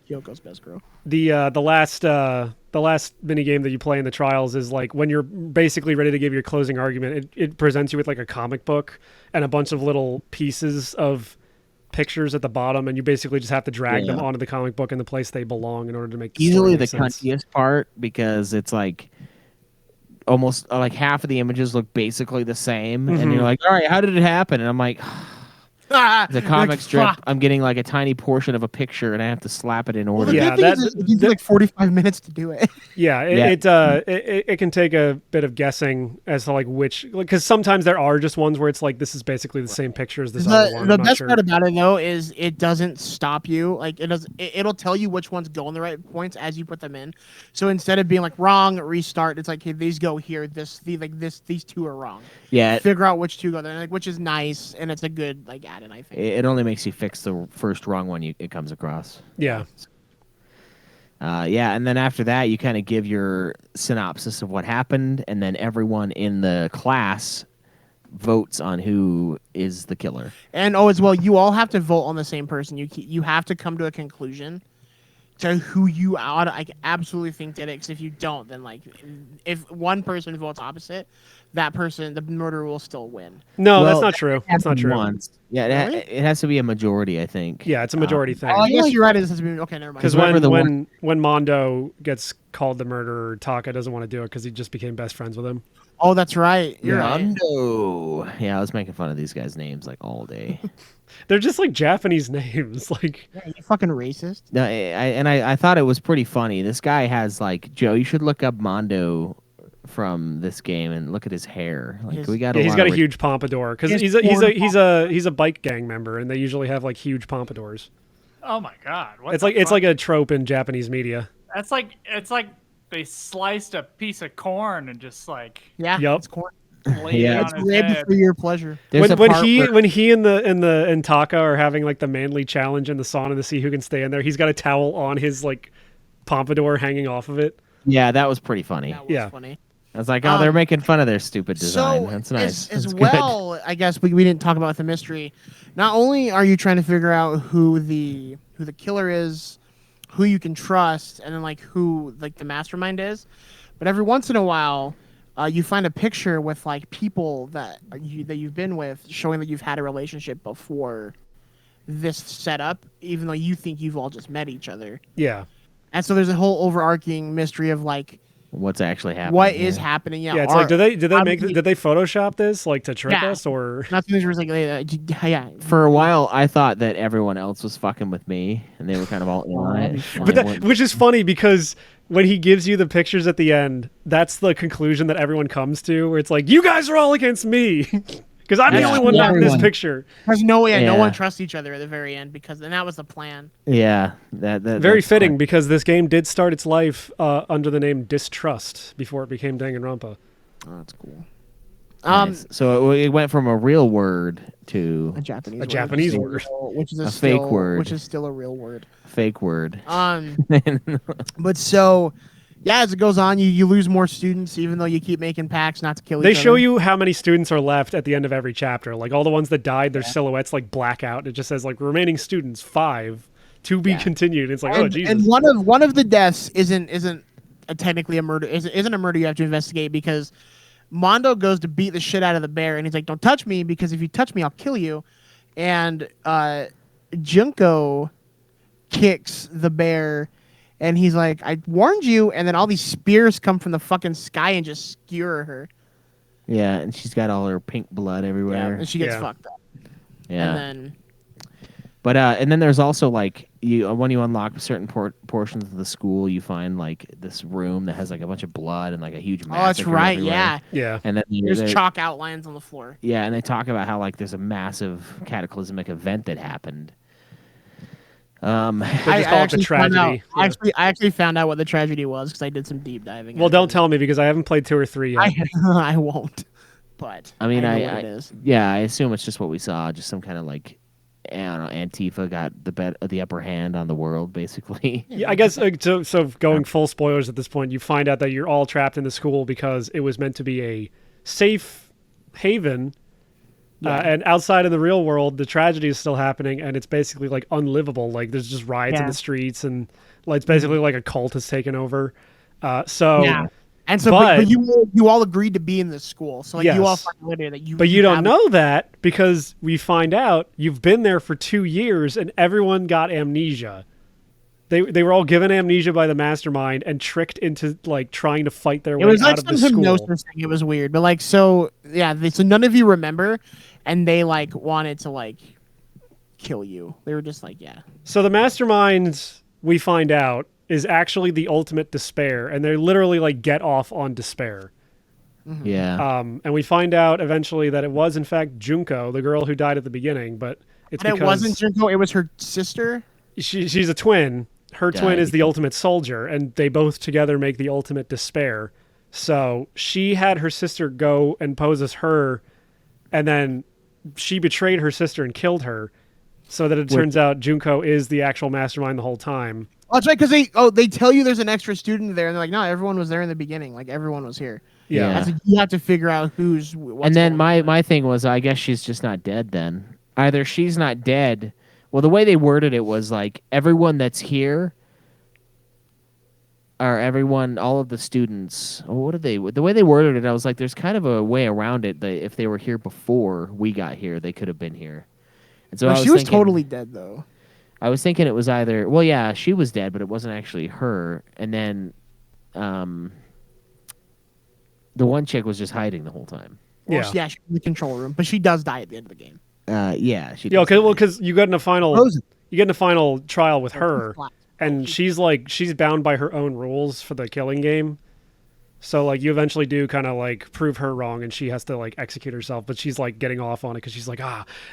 S9: Kyoko's best girl.
S2: The last mini game that you play in the trials is like when you're basically ready to give your closing argument. It presents you with like a comic book and a bunch of little pieces of pictures at the bottom, and you basically just have to drag them onto the comic book in the place they belong in order to make the
S4: Easily
S2: story
S4: the
S2: make sense.
S4: cuntiest part, because it's like almost like half of the images look basically the same, and you're like, all right, how did it happen? And I'm like, the comic strip,
S9: fuck.
S4: I'm getting like a tiny portion of a picture, and I have to slap it in order.
S2: Yeah,
S9: It gives you like 45 minutes to do it.
S2: Yeah, it can take a bit of guessing as to like which, because sometimes there are just ones where it's like this is basically the same picture as this other one.
S9: The
S2: I'm not
S9: best
S2: sure.
S9: part about it though is it doesn't stop you. Like it'll tell you which ones go in the right points as you put them in. So instead of being like wrong, restart, it's like, hey, these go here. These 2 are wrong.
S4: Yeah,
S9: Figure out which 2 go there, like, which is nice, and it's a good like add-in, I think.
S4: it only makes you fix the first wrong one it comes across.
S2: Yeah.
S4: And then after that, you kind of give your synopsis of what happened, and then everyone in the class votes on who is the killer.
S9: And as well, you all have to vote on the same person. You have to come to a conclusion to who you I absolutely think did it. Because if you don't, then like if one person votes opposite, that person, the murderer, will still win.
S2: No, that's
S4: Well,
S2: not true. That's not true.
S4: Once. Yeah,
S9: Really?
S4: it has to be a majority, I think.
S2: Yeah, it's a majority thing.
S9: Oh, I guess you're right. It has to be okay. Never mind.
S2: Because
S4: Remember the
S2: when Mondo gets called the murderer, Taka doesn't want to do it because he just became best friends with him.
S9: Oh, that's right. You're right.
S4: Mondo. Yeah, I was making fun of these guys' names like all day.
S2: They're just like Japanese names. Like,
S9: Yeah, you fucking racist.
S4: No, I thought it was pretty funny. This guy has like Joe. You should look up Mondo from this game and look at his hair. Like we got.
S2: he's got a huge pompadour because he's a bike gang member, and they usually have like huge pompadours.
S8: Oh my god!
S2: It's like a trope in Japanese media.
S8: It's like they sliced a piece of corn and just like
S9: Yeah.
S2: Yup.
S9: It's corn.
S8: laid it
S4: Yeah.
S8: on
S9: It's
S8: his
S9: ribbed
S8: head.
S9: for your pleasure.
S4: There's a
S2: When
S4: part
S2: he
S4: where-
S2: when he and Taka are having like the manly challenge in the sauna to see who can stay in there, he's got a towel on his like pompadour hanging off of it.
S4: yeah, that was pretty funny.
S9: That was
S2: Yeah.
S9: funny.
S4: I was like, oh, they're making fun of their stupid design.
S9: So
S4: That's nice.
S9: As
S4: That's good.
S9: well, I guess we didn't talk about the mystery. Not only are you trying to figure out who the killer is, who you can trust, and then like who like the mastermind is, but every once in a while, you find a picture with like people that you've been with, showing that you've had a relationship before this setup, even though you think you've all just met each other.
S2: Yeah.
S9: And so there's a whole overarching mystery of like
S4: What's actually happening?
S9: what is happening. Yeah,
S2: Yeah, it's like did they
S9: obviously-
S2: did they Photoshop this like to trick
S9: Yeah.
S2: us or
S9: Not something where it's like, yeah.
S4: For a while, I thought that everyone else was fucking with me, and they were kind of all in on
S9: that'd be
S4: it.
S9: fun.
S2: But
S4: And I
S2: that,
S4: went-
S2: which is funny because when he gives you the pictures at the end, that's the conclusion that everyone comes to, where it's like, you guys are all against me. Because I'm the
S4: Yeah.
S2: only one not in this
S4: Everyone.
S2: picture.
S9: There's no way, no
S4: Yeah.
S9: one trusts each other at the very end and that was the plan.
S4: yeah, that
S2: Very
S4: that's
S2: fitting
S4: fine.
S2: because this game did start its life under the name Distrust before it became Danganronpa.
S9: Oh, that's cool.
S4: Nice. So it went from a real word to
S9: A Japanese
S2: A Japanese
S9: which is
S2: word.
S9: still- which is
S4: A
S9: still,
S4: fake word.
S9: which is still a real word.
S4: fake word.
S9: But so, yeah, as it goes on, you lose more students, even though you keep making pacts not to kill
S2: They
S9: each
S2: show
S9: other.
S2: you how many students are left at the end of every chapter. Like all the ones that died, their silhouettes like black out. It just says like remaining students 5 to be continued. It's like, oh Jesus.
S9: And one of the deaths isn't technically a murder. Isn't a murder you have to investigate because Mondo goes to beat the shit out of the bear, and he's like, "Don't touch me, because if you touch me, I'll kill you." And Junko kicks the bear, and he's like, "I warned you." And then all these spears come from the fucking sky and just skewer her.
S4: Yeah, and she's got all her pink blood everywhere.
S9: And she gets
S2: Yeah.
S9: fucked up.
S4: Yeah.
S9: And then
S4: But and then there's also like when you unlock certain portions of the school, you find like this room that has like a bunch of blood and like a huge.
S9: oh, that's
S4: massacre
S9: right.
S4: everywhere.
S9: Yeah.
S2: yeah.
S4: And then
S9: There's chalk outlines on the floor.
S4: Yeah, and they talk about how like there's a massive cataclysmic event that happened.
S2: They just call it the
S9: actually found out-
S2: tragedy. Yeah.
S9: I actually found out what the tragedy was because I did some deep diving.
S2: Well,
S9: into
S2: don't
S9: it.
S2: tell me because I haven't played 2 or 3 yet.
S9: I won't. But
S4: I mean,
S9: know
S4: I
S9: what it is.
S4: yeah, I assume it's just what we saw, just some kind of like, I don't know, Antifa got the upper hand on the world, basically.
S2: Yeah, I guess so. Going full spoilers at this point, you find out that you're all trapped in the school because it was meant to be a safe haven, and outside in the real world, the tragedy is still happening, and it's basically like unlivable. Like there's just riots in
S9: Yeah.
S2: the streets, and like it's basically like a cult has taken over. So,
S9: Yeah. And so,
S2: but-
S9: but you all agreed to be in this school, so like you all
S2: Yes.
S9: fucking admitted that you.
S2: but you don't
S9: have-
S2: know that because we find out you've been there for 2 years, and everyone got amnesia. They were all given amnesia by the mastermind and tricked into like trying to fight their
S9: It
S2: way
S9: was
S2: out
S9: like
S2: of the
S9: some
S2: school.
S9: hypnosis thing. It was weird, but like so yeah. So none of you remember, and they like wanted to like kill you. They were just like yeah.
S2: So the mastermind, we find out, is actually the ultimate despair, and they literally like get off on despair.
S4: Yeah.
S2: And we find out eventually that it was in fact Junko, the girl who died at the beginning, but it's
S9: And
S2: because
S9: it wasn't Junko. It was her sister.
S2: she's a twin. Her twin
S4: Died.
S2: is the ultimate soldier, and they both together make the ultimate despair. So she had her sister go and pose as her, and then she betrayed her sister and killed her. So that it turns out Junko is the actual mastermind the whole time.
S9: Oh, that's right. Because they tell you there's an extra student there, and they're like, no, everyone was there in the beginning. Like everyone was here.
S2: Yeah.
S9: That's like, you have to figure out who's. What's
S4: And then
S9: going on.
S4: my thing was, I guess she's just not dead then. Either she's not dead. Well, the way they worded it was like everyone that's here everyone, all of the students, what did the way they worded it, I was like, there's kind of a way around it that if they were here before we got here, they could have been here. And so
S9: Well,
S4: I was
S9: she was
S4: thinking,
S9: totally dead though.
S4: I was thinking it was either, well, yeah, she was dead, but it wasn't actually her. And then, the one chick was just hiding the whole time.
S9: Well, yeah, she's in the control room, but she does die at the end of the game.
S4: Yeah, she.
S2: Yeah,
S4: does die.
S2: because you get in a final,
S9: Frozen.
S2: you get in a final trial with her,
S9: flat.
S2: and she's bound by her own rules for the killing game. So like you eventually do kind of like prove her wrong, and she has to like execute herself. But she's like getting off on it because she's like,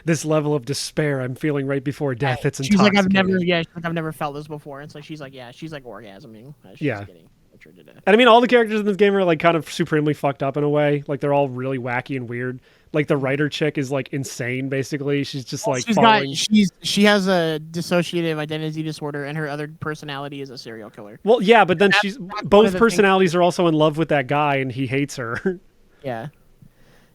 S2: this level of despair I'm feeling right before death. It's
S9: she's like,
S2: intoxicating.
S9: I've never felt this before. It's like she's like orgasming. She's getting butchered to death.
S2: And I mean, all the characters in this game are like kind of supremely fucked up in a way. Like they're all really wacky and weird. Like the writer chick is like insane. Basically, she's just like
S9: she has a dissociative identity disorder, and her other personality is a serial killer.
S2: Well, yeah, but then both personalities are also in love with that guy, and he hates her.
S9: Yeah.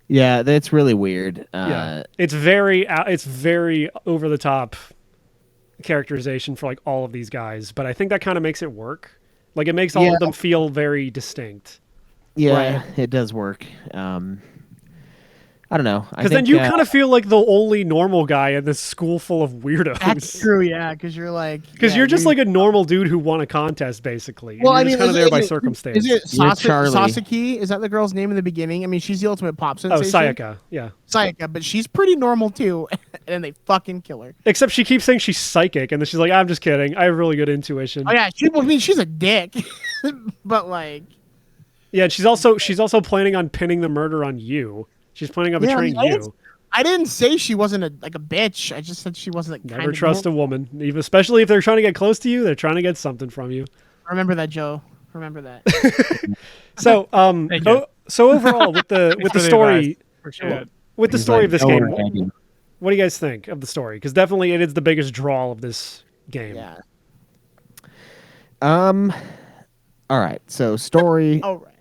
S4: Yeah, that's really weird.
S2: Yeah, it's very over the top characterization for like all of these guys, but I think that kind of makes it work. Like it makes all of them feel very distinct.
S4: Yeah, it does work. I don't know.
S2: Because then you kind of feel like the only normal guy in this school full of weirdos.
S9: That's true, yeah. Because you're like,
S2: you're just like a normal dude who won a contest, basically.
S9: Well,
S2: you're just kind of there by circumstance.
S9: Is it Sasaki? Is that the girl's name in the beginning? I mean, she's the ultimate pop sensation.
S2: Oh, Sayaka, yeah.
S9: Sayaka, but she's pretty normal too, and then they fucking kill her.
S2: Except she keeps saying she's psychic, and then she's like, "I'm just kidding. I have really good intuition."
S9: Oh yeah, she's a dick, but like,
S2: yeah, she's also planning on pinning the murder on you. She's planning on betraying you.
S9: I didn't say she wasn't a bitch. I just said she wasn't
S2: Never trust a woman, especially if they're trying to get close to you. They're trying to get something from you.
S9: Remember that, Joe. Remember that.
S2: So, so overall, with the story, with the story of this game, what do you guys think of the story? Because definitely, it is the biggest draw of this game.
S9: Yeah.
S4: All right. So story.
S9: All right.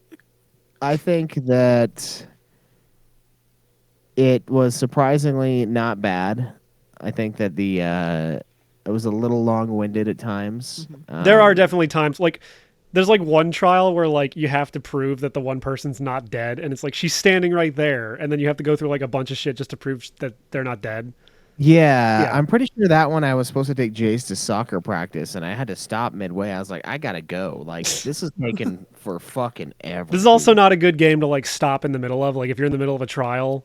S4: I think that it was surprisingly not bad. I think that it was a little long-winded at times.
S2: Mm-hmm. There are definitely times like there's like one trial where like you have to prove that the one person's not dead, and it's like she's standing right there, and then you have to go through like a bunch of shit just to prove that they're not dead.
S4: Yeah, I'm pretty sure that one I was supposed to take Jace to soccer practice, and I had to stop midway. I was like, I gotta go. Like, this is taking for fucking ever.
S2: This is also not a good game to like stop in the middle of. Like, if you're in the middle of a trial,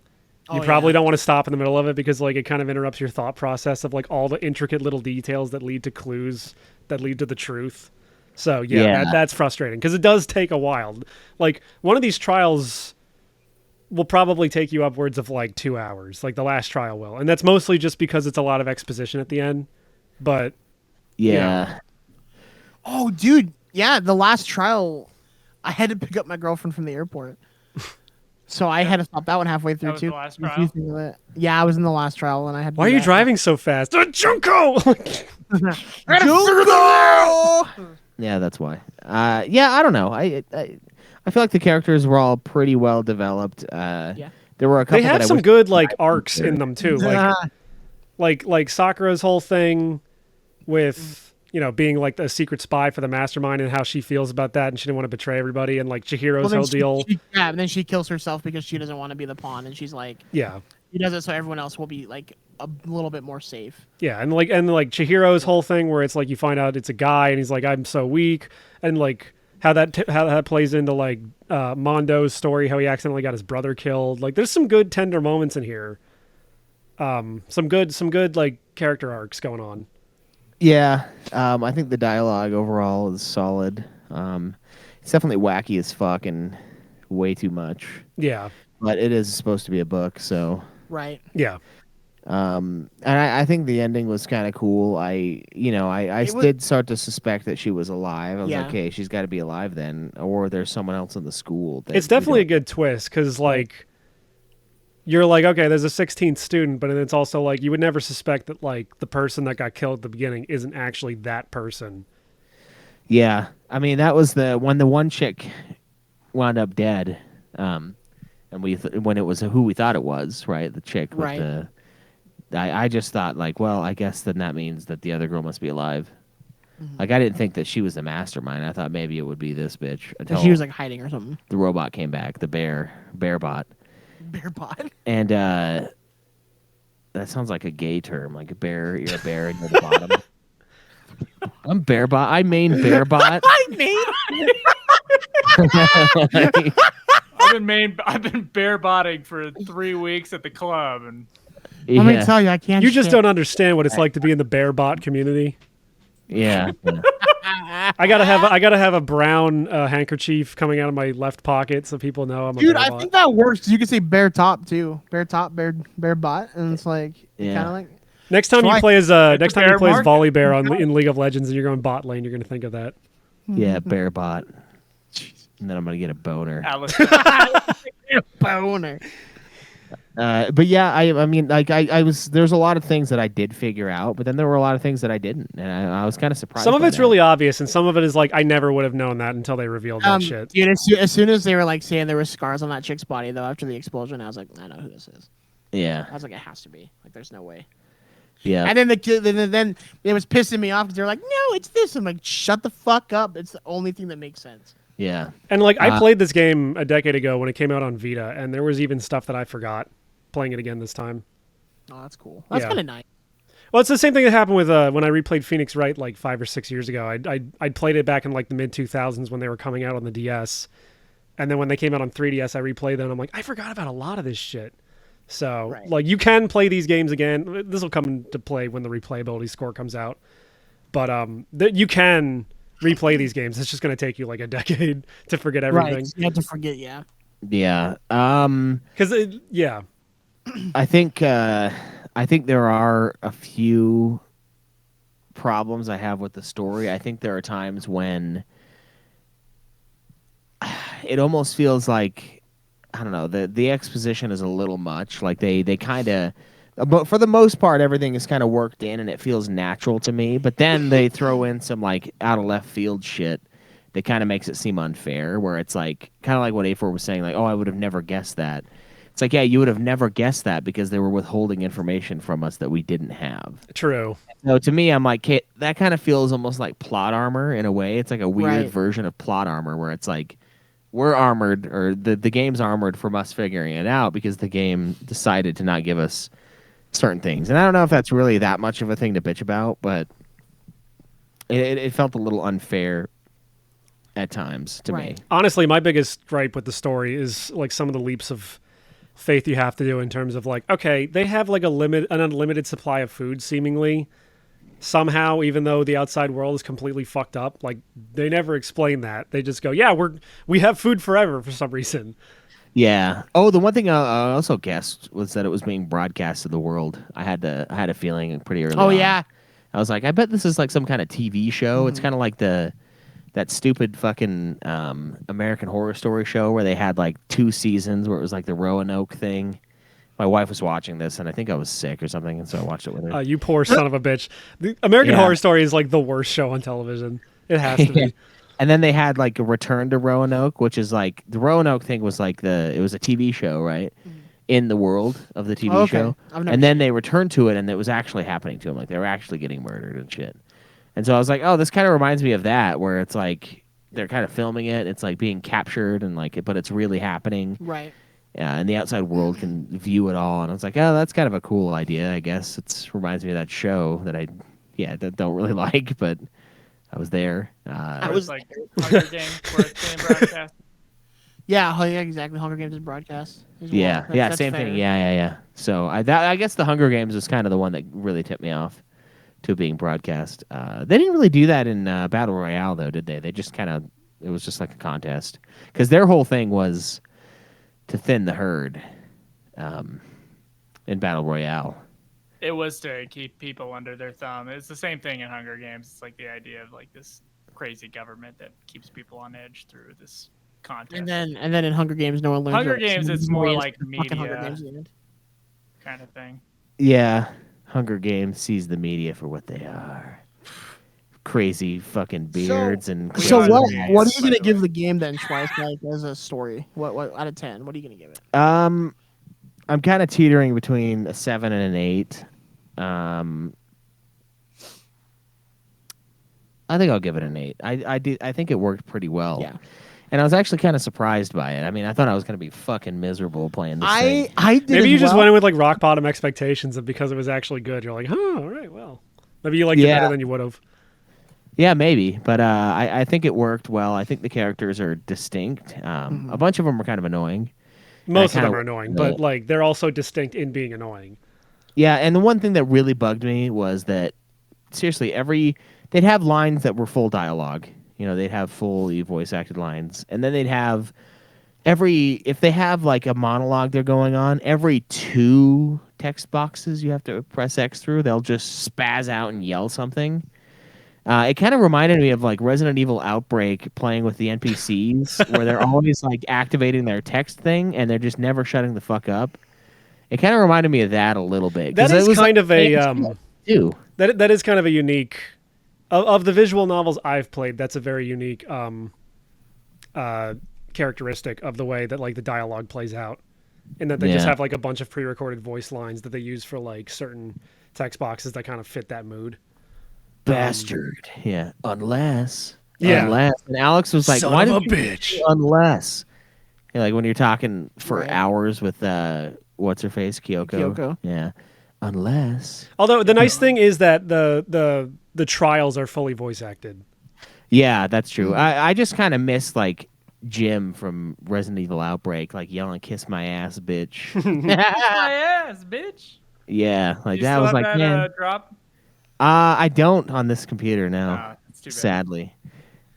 S2: you probably don't want to stop in the middle of it because like it kind of interrupts your thought process of like all the intricate little details that lead to clues that lead to the truth. So that's frustrating because it does take a while. Like one of these trials will probably take you upwards of like 2 hours, like the last trial will, and that's mostly just because it's a lot of exposition at the end. But
S4: yeah.
S9: Oh, dude, yeah, the last trial, I had to pick up my girlfriend from the airport. So I had to stop that one halfway through
S8: that was
S9: too.
S8: The last trial?
S9: Yeah, I was in the last trial, and I had.
S2: Why are you driving so fast, Junko?
S9: Junko!
S4: Yeah, that's why. Yeah, I don't know. I feel like the characters were all pretty well developed. There were a couple.
S2: They have some good like arcs in them too, like Sakura's whole thing with being like a secret spy for the mastermind and how she feels about that, and she didn't want to betray everybody, and like Chihiro's whole deal.
S9: And then she kills herself because she doesn't want to be the pawn, and she's like, she does it so everyone else will be like a little bit more safe.
S2: Yeah, and like Chihiro's whole thing where it's like you find out it's a guy, and he's like, I'm so weak, and like how that plays into like Mondo's story, how he accidentally got his brother killed. Like there's some good tender moments in here. Some good like character arcs going on.
S4: Yeah, I think the dialogue overall is solid. It's definitely wacky as fuck and way too much.
S2: Yeah,
S4: but it is supposed to be a book, so
S9: right.
S2: Yeah.
S4: And I think the ending was kind of cool. I did start to suspect that she was alive. I was like, okay, she's got to be alive then, or there's someone else in the school.
S2: It's definitely a good twist because like you're like, okay, there's a 16th student, but it's also like you would never suspect that like the person that got killed at the beginning isn't actually that person.
S4: Yeah, I mean that was when the one chick wound up dead, and when it was who we thought it was, right? The chick with the. I just thought like, well, I guess then that means that the other girl must be alive. Like I didn't think that she was the mastermind. I thought maybe it would be this bitch until
S9: She was like hiding or something.
S4: the robot came back, the bear bot.
S9: Bear bot.
S4: And that sounds like a gay term, like a bear. You're a bear and you're the bottom. I'm bear bot. I main bear bot.
S8: I've been bear botting for 3 weeks at the club, and
S9: Let me tell you, I can't.
S2: You just don't understand what it's like to be in the bear bot community.
S4: Yeah.
S2: I gotta have a brown handkerchief coming out of my left pocket so people know I'm a
S9: Dude,
S2: bear
S9: I
S2: bot.
S9: think that works. You can say bear top too. Bear top, bear bot, and it's like kind of like.
S2: Next time
S9: So
S2: you
S9: I-
S2: play as
S8: bear market.
S2: Volley Bear in League of Legends and you're going bot lane, you're gonna think of that.
S4: Yeah, bear bot. And then I'm gonna get a boner.
S8: Alistair.
S9: Boner.
S4: But yeah, I mean, like I was. There's a lot of things that I did figure out, but then there were a lot of things that I didn't, and I was kind of surprised.
S2: Some of
S4: by
S2: it's
S4: that.
S2: really obvious, and some of it is like I never would have known that until they revealed that shit.
S9: Dude, as soon as they were like saying there were scars on that chick's body though after the explosion, I was like, I know who this is.
S4: Yeah.
S9: I was like, it has to be. Like, there's no way.
S4: Yeah.
S9: And then then it was pissing me off because they're like, no, it's this. I'm like, shut the fuck up. It's the only thing that makes sense.
S4: Yeah.
S2: And like I played this game a decade ago when it came out on Vita, and there was even stuff that I forgot playing it again this time.
S9: Oh, that's cool. That's
S2: Yeah.
S9: kind of nice.
S2: Well, it's the same thing that happened with when I replayed Phoenix Wright like 5 or 6 years ago. I played it back in like the mid 2000s when they were coming out on the DS, and then when they came out on 3DS, I replayed them. I'm like, I forgot about a lot of this shit. So
S9: Right.
S2: like you can play these games again. This will come into play when the replayability score comes out, but you can replay these games. It's just going to take you like a decade to forget everything.
S9: Right. You have to forget, yeah.
S4: Yeah.
S2: Because yeah.
S4: I think there are a few problems I have with the story. I think there are times when it almost feels like, I don't know, the exposition is a little much. Like they kind of, but for the most part, everything is kind of worked in and it feels natural to me. But then they throw in some like out of left field shit that kind of makes it seem unfair. Where it's like kind of like what A4 was saying, like, oh, I would have never guessed that. It's like, yeah, you would have never guessed that because they were withholding information from us that we didn't have.
S2: True.
S4: So to me, I'm like, that kind of feels almost like plot armor in a way. It's like a weird
S9: Right.
S4: version of plot armor where it's like we're armored, or the game's armored from us figuring it out because the game decided to not give us certain things. And I don't know if that's really that much of a thing to bitch about, but it felt a little unfair at times to me.
S9: Right.
S2: Honestly, my biggest gripe with the story is like some of the leaps of faith you have to do in terms of like, okay, they have like an unlimited supply of food seemingly somehow, even though the outside world is completely fucked up. Like they never explain that. They just go, yeah, we have food forever for some reason.
S4: Yeah. Oh, the one thing I also guessed was that it was being broadcast to the world. I had a feeling pretty early.
S9: Oh,
S4: on.
S9: yeah.
S4: I was like, I bet this is like some kind of TV show. It's kind of like that stupid fucking American Horror Story show where they had like 2 seasons where it was like the Roanoke thing. My wife was watching this, and I think I was sick or something, and so I watched it with her.
S2: You poor son of a bitch. The American
S4: Yeah.
S2: Horror Story is like the worst show on television. It has to be.
S4: And then they had like a Return to Roanoke, which is like the Roanoke thing was like it was a TV show, right? In the world of the TV
S9: Okay.
S4: show.
S9: I've never
S4: And then they returned to it, and it was actually happening to them. Like they were actually getting murdered and shit. And so I was like, oh, this kind of reminds me of that, where it's like they're kind of filming it. It's like being captured and like, but it's really happening.
S9: Right.
S4: And the outside world can view it all. And I was like, oh, that's kind of a cool idea, I guess. It reminds me of that show that that don't really like, but I was there.
S8: It was like Hunger Games where it's being broadcast.
S9: Yeah, exactly. Hunger Games is broadcast. as well.
S4: Yeah,
S9: That's
S4: same
S9: fair.
S4: thing. Yeah. So I guess the Hunger Games was kind of the one that really tipped me off to it being broadcast. They didn't really do that in Battle Royale, though, did they? They just it was just like a contest. Because their whole thing was to thin the herd in Battle Royale.
S8: It was to keep people under their thumb. It's the same thing in Hunger Games. It's like the idea of like this crazy government that keeps people on edge through this contest.
S9: And then in Hunger Games, no one learns.
S8: Hunger
S9: that
S8: Games, it's
S9: more
S8: more
S9: is
S8: like
S9: the fucking Hunger
S8: media.
S9: Games at the end.
S8: kind of thing.
S4: Yeah, Hunger Games sees the media for what they are. Crazy fucking beards and
S9: So
S4: crazy
S9: what
S4: hats.
S9: are you gonna give the game then, Schweiss, like as a story? What out of 10? What are you gonna give it?
S4: I'm kind of teetering between a 7 and an 8. I think I'll give it an 8. I think it worked pretty well.
S9: Yeah.
S4: And I was actually kind of surprised by it. I mean, I thought I was going to be fucking miserable playing this thing.
S9: I did.
S2: Maybe
S9: as
S2: you just
S9: well.
S2: went in with like rock bottom expectations, and because it was actually good, you're like, oh, all right, well, maybe you liked it better than you would have.
S4: Yeah, maybe, but I think it worked well. I think the characters are distinct. A bunch of them are kind of annoying.
S2: Most of them are annoying, but like they're also distinct in being annoying.
S4: Yeah, and the one thing that really bugged me was that seriously, they'd have lines that were full dialogue. You know, they'd have fully voice acted lines, and then they'd have if they have like a monologue they're going on, every 2 text boxes you have to press X through, they'll just spaz out and yell something. It kind of reminded me of like Resident Evil Outbreak playing with the NPCs, where they're always like activating their text thing and they're just never shutting the fuck up. It kind of reminded me of that a little bit.
S2: That is kind of a
S4: that
S2: is kind of a unique of the visual novels I've played. That's a very unique characteristic of the way that like the dialogue plays out, and that they just have like a bunch of pre-recorded voice lines that they use for like certain text boxes that kind of fit that mood.
S4: Bastard. Unless.
S2: Yeah.
S4: And Alex was like,
S2: Son
S4: why
S2: of
S4: did
S2: a
S4: you
S2: bitch.
S4: say unless? You know, like when you're talking for hours with what's her face? Kyoko. Yeah. Unless.
S2: Although the nice thing is that the trials are fully voice acted.
S4: Yeah, that's true. I just kind of miss like Jim from Resident Evil Outbreak, like yelling "Kiss my ass, bitch."
S8: My ass, bitch.
S4: Yeah, like
S8: You
S4: that
S8: still
S4: was
S8: have
S4: like,
S8: that,
S4: man.
S8: Drop?
S4: I don't on this computer now.
S8: That's too bad.
S4: Sadly.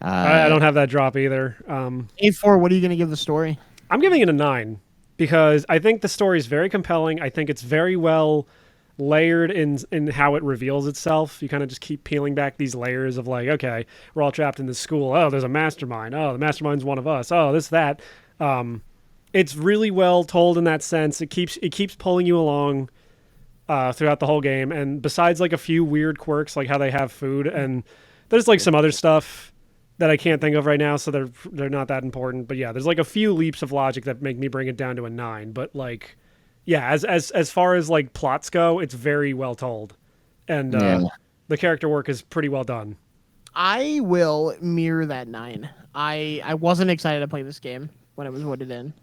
S2: I don't have that drop either.
S9: A4, what are you going to give the story?
S2: I'm giving it a 9 because I think the story is very compelling. I think it's very well layered in how it reveals itself. You kind of just keep peeling back these layers of like, okay, we're all trapped in this school. Oh, there's a mastermind. Oh, the mastermind's one of us. Oh, this, that. It's really well told in that sense. It keeps pulling you along throughout the whole game. And besides like a few weird quirks, like how they have food, and there's like some other stuff that I can't think of right now, so they're not that important. But yeah, there's like a few leaps of logic that make me bring it down to a 9. But like, yeah, as far as like plots go, it's very well told, and the character work is pretty well done.
S9: I will mirror that 9. I wasn't excited to play this game when it was voted in,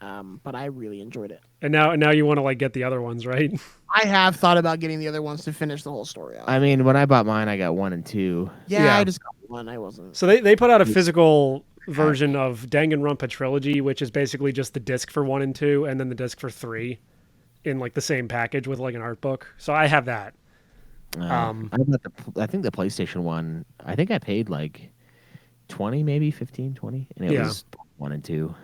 S9: but I really enjoyed it.
S2: And now you want to like get the other ones, right?
S9: I have thought about getting the other ones to finish the whole story out.
S4: I mean, when I bought mine, I got 1 and 2.
S9: Yeah, I just got 1. I wasn't.
S2: So they put out a physical version of Danganronpa Trilogy, which is basically just the disc for 1 and 2, and then the disc for 3, in like the same package with like an art book. So I have that.
S4: I think the PlayStation one. I think I paid like 20, maybe 15, 20, and it was 1 and 2.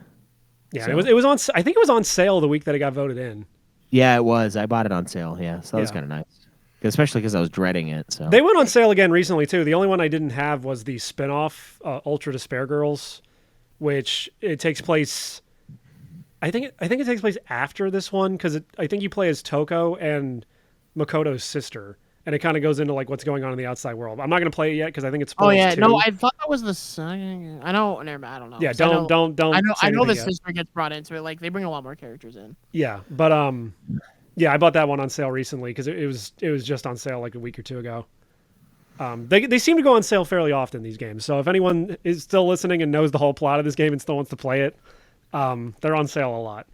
S2: Yeah, so. it was on. I think it was on sale the week that it got voted in.
S4: Yeah, it was. I bought it on sale. Yeah, so that was kind of nice, especially because I was dreading it. So
S2: they went on sale again recently too. The only one I didn't have was the spin-off Ultra Despair Girls, which it takes place. I think it takes place after this one because I think you play as Toko and Makoto's sister, and it kind of goes into like what's going on in the outside world. I'm not going to play it yet because I think it's.
S9: Oh yeah,
S2: too.
S9: no, I thought that was the second. I don't know.
S2: Yeah, don't.
S9: I know the sister gets brought into it. Like they bring a lot more characters in.
S2: Yeah, but yeah, I bought that one on sale recently because it was just on sale like a week or two ago. They seem to go on sale fairly often, these games. So if anyone is still listening and knows the whole plot of this game and still wants to play it, they're on sale a lot.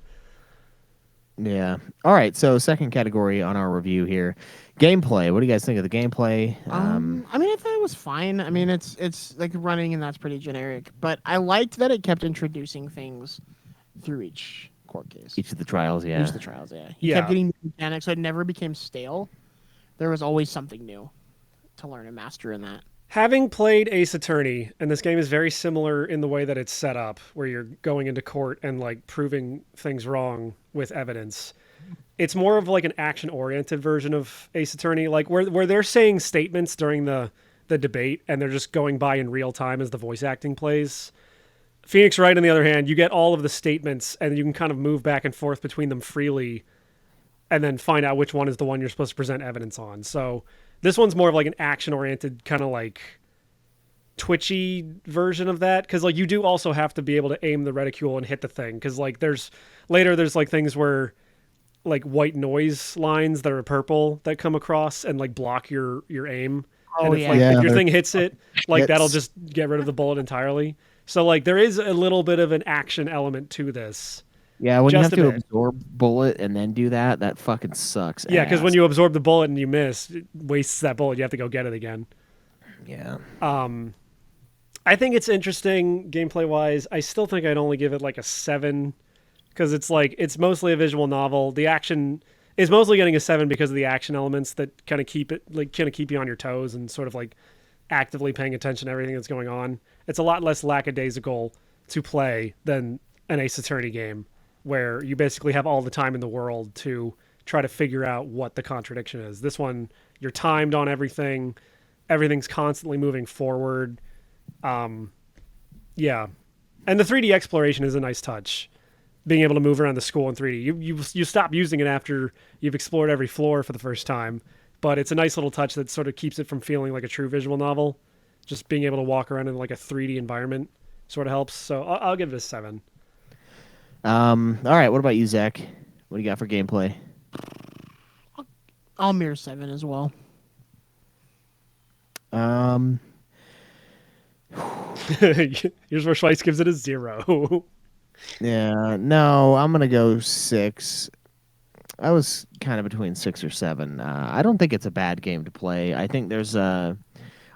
S4: Yeah. All right. So second category on our review here, gameplay. What do you guys think of the gameplay?
S9: I mean, I thought it was fine. I mean, it's like running and that's pretty generic. But I liked that it kept introducing things through each court case.
S4: Each of the trials, yeah.
S9: Each of the trials, yeah. He kept getting new mechanics, so it never became stale. There was always something new to learn and master in that.
S2: Having played Ace Attorney, and this game is very similar in the way that it's set up, where you're going into court and like proving things wrong with evidence. It's more of like an action-oriented version of Ace Attorney, like where they're saying statements during the debate, and they're just going by in real time as the voice acting plays. Phoenix Wright, on the other hand, you get all of the statements, and you can kind of move back and forth between them freely, and then find out which one is the one you're supposed to present evidence on. So this one's more of like an action-oriented kind of like twitchy version of that, because like you do also have to be able to aim the reticule and hit the thing, because like there's like things where like white noise lines that are purple that come across and like block your aim.
S9: Oh,
S2: and if,
S9: yeah.
S2: like,
S4: Yeah,
S2: if your
S4: they're
S2: thing hits it, like that'll
S4: hits.
S2: just get rid of the bullet entirely. So like there is a little bit of an action element to this.
S4: Yeah, when you
S2: Just
S4: have
S2: a
S4: to
S2: bit.
S4: absorb bullet and then do that, that fucking sucks.
S2: Yeah, because when
S4: ass.
S2: you absorb the bullet and you miss, it wastes that bullet. You have to go get it again.
S4: Yeah.
S2: I think it's interesting gameplay wise. I still think I'd only give it like a 7 because it's like it's mostly a visual novel. The action is mostly getting a 7 because of the action elements that kind of keep you on your toes and sort of like actively paying attention to everything that's going on. It's a lot less lackadaisical to play than an Ace Attorney game where you basically have all the time in the world to try to figure out what the contradiction is. This one, you're timed on everything. Everything's constantly moving forward. Yeah. And the 3D exploration is a nice touch. Being able to move around the school in 3D. You stop using it after you've explored every floor for the first time, but it's a nice little touch that sort of keeps it from feeling like a true visual novel. Just being able to walk around in like a 3D environment sort of helps. So I'll give it a 7.
S4: All right. What about you, Zach? What do you got for gameplay?
S9: I'll mirror 7 as well.
S2: Here's where Schweiss gives it a 0.
S4: Yeah. No, I'm gonna go 6. I was kind of between 6 or 7. I don't think it's a bad game to play. I think there's a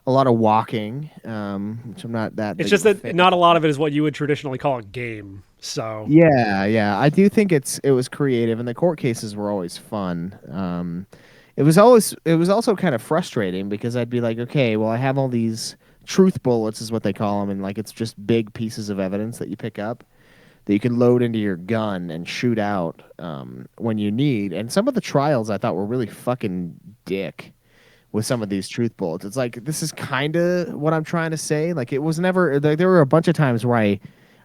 S4: lot of walking, which I'm not that.
S2: It's
S4: big
S2: just
S4: of a
S2: that
S4: fan.
S2: not a lot of it is what you would traditionally call a game. So
S4: Yeah. I do think it was creative, and the court cases were always fun. It was also kind of frustrating because I'd be like, okay, well, I have all these truth bullets, is what they call them, and like it's just big pieces of evidence that you pick up that you can load into your gun and shoot out when you need. And some of the trials I thought were really fucking dick with some of these truth bullets. It's like, this is kind of what I'm trying to say. Like, it was never, there were a bunch of times where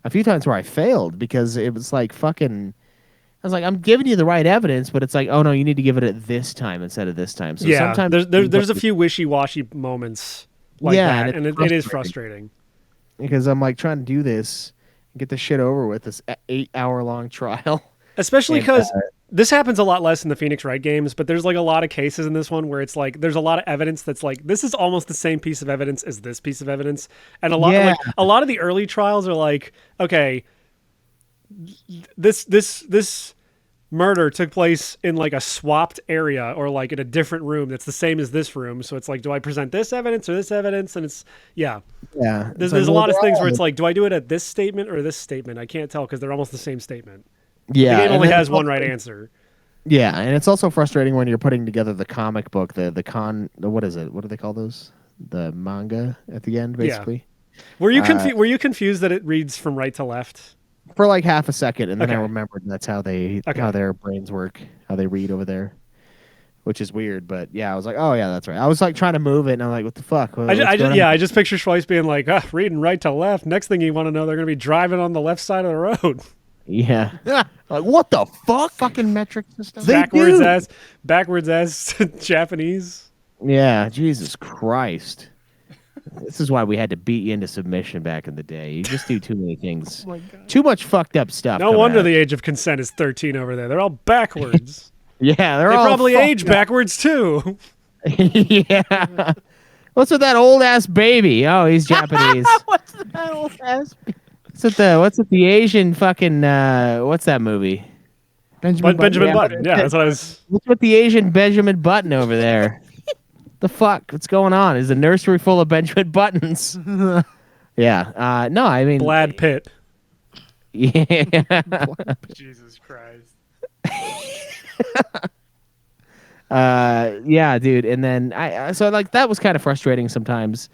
S4: a few times where I failed because it was like fucking, I was like, I'm giving you the right evidence, but it's like, oh no, you need to give it at this time instead of this time. So
S2: yeah,
S4: sometimes
S2: there's a few wishy-washy moments like
S4: Yeah,
S2: that,
S4: and
S2: and it is frustrating.
S4: because I'm like trying to do this and get this shit over with, this 8-hour-long trial.
S2: Especially
S4: And,
S2: because this happens a lot less in the Phoenix Wright games, but there's like a lot of cases in this one where it's like there's a lot of evidence that's like this is almost the same piece of evidence as this piece of evidence, and a lot of the early trials are like, okay, this murder took place in like a swapped area or like in a different room that's the same as this room. So it's like, do I present this evidence or this evidence? And it's
S4: Yeah.
S2: There's a lot of things where it's like, do I do it at this statement or this statement? I can't tell because they're almost the same statement.
S4: Yeah.
S2: The game
S4: and
S2: only
S4: then
S2: has
S4: it's
S2: one
S4: also-
S2: right answer.
S4: Yeah, and it's also frustrating when you're putting together the comic book, what is it? What do they call those? The manga at the end, basically.
S2: Were you confused that it reads from right to left?
S4: For like half a second, and then I
S2: Okay.
S4: remembered that's how their brains work, how they read over there, which is weird. But yeah, I was like, oh yeah, that's right. I was like trying to move it, and I'm like, what the fuck?
S2: I just picture Schweiss being like, reading right to left. Next thing you want to know, they're going to be driving on the left side of the road.
S4: Yeah. Like, what the fuck?
S9: Fucking metric system.
S2: backwards ass Japanese.
S4: Yeah, Jesus Christ. This is why we had to beat you into submission back in the day. You just do too many things.
S9: Oh my God.
S4: Too much fucked up stuff.
S2: No
S4: coming
S2: wonder
S4: out.
S2: the age of consent is 13 over there. They're all backwards.
S4: Yeah,
S2: They
S4: all
S2: probably
S4: fucked
S2: age
S4: up.
S2: backwards too.
S4: Yeah. What's with that old ass baby? Oh, he's Japanese.
S9: What's that old ass?
S4: What's with the Asian fucking what's that movie?
S2: Benjamin
S4: Yeah,
S2: Button. Yeah, that's what I was.
S4: What's with the Asian Benjamin Button over there? The fuck? What's going on? Is a nursery full of Benjamin Buttons? Yeah. No, I mean
S2: Brad Pitt.
S4: Yeah.
S8: Jesus Christ.
S4: Yeah, dude. And then so like that was kind of frustrating sometimes.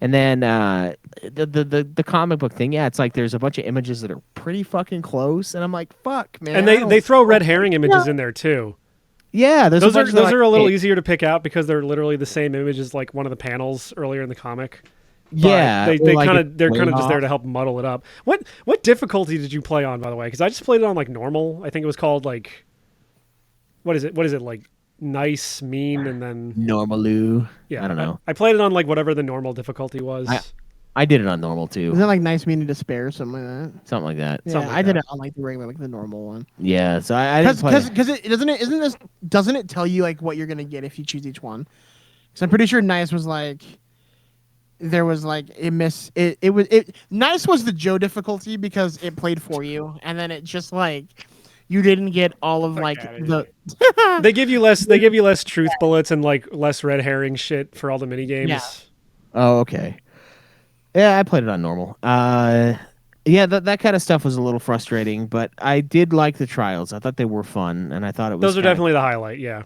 S4: And then the comic book thing, yeah, it's like there's a bunch of images that are pretty fucking close, and I'm like, fuck, man.
S2: And they throw red herring images in there too.
S4: Yeah, there's
S2: Those
S4: a
S2: are
S4: bunch
S2: those
S4: that,
S2: are a
S4: like,
S2: little
S4: hey,
S2: easier to pick out because they're literally the same image as like one of the panels earlier in the comic. But
S4: Yeah,
S2: they
S4: or, like,
S2: they're
S4: it's
S2: kind of just there
S4: off.
S2: to help muddle it up. What difficulty did you play on, by the way? Because I just played it on like normal. I think it was called like what is it like nice, mean, and then
S4: Normaloo.
S2: yeah.
S4: I don't know.
S2: I played it on like whatever the normal difficulty was.
S4: I did it on normal
S9: Is
S4: too,
S9: that like nice meaning despair, something like that?
S4: something like that.
S9: Yeah,
S2: Something like
S9: I did
S2: that.
S9: it on like the regular, like the normal one.
S4: Yeah, so I didn't play.
S9: Because doesn't it tell you like what you're gonna get if you choose each one? So I'm pretty sure Nice was like, there was like Nice was the Joe difficulty because it played for you, and then it just like you didn't get all of like the.
S2: They give you less. They give you less truth bullets and like less red herring shit for all the mini games.
S9: Yeah.
S4: Oh, okay. Yeah, I played it on normal. Yeah, that kind of stuff was a little frustrating, but I did like the trials. I thought they were fun, and I thought it was.
S2: Those are definitely the highlight. Yeah.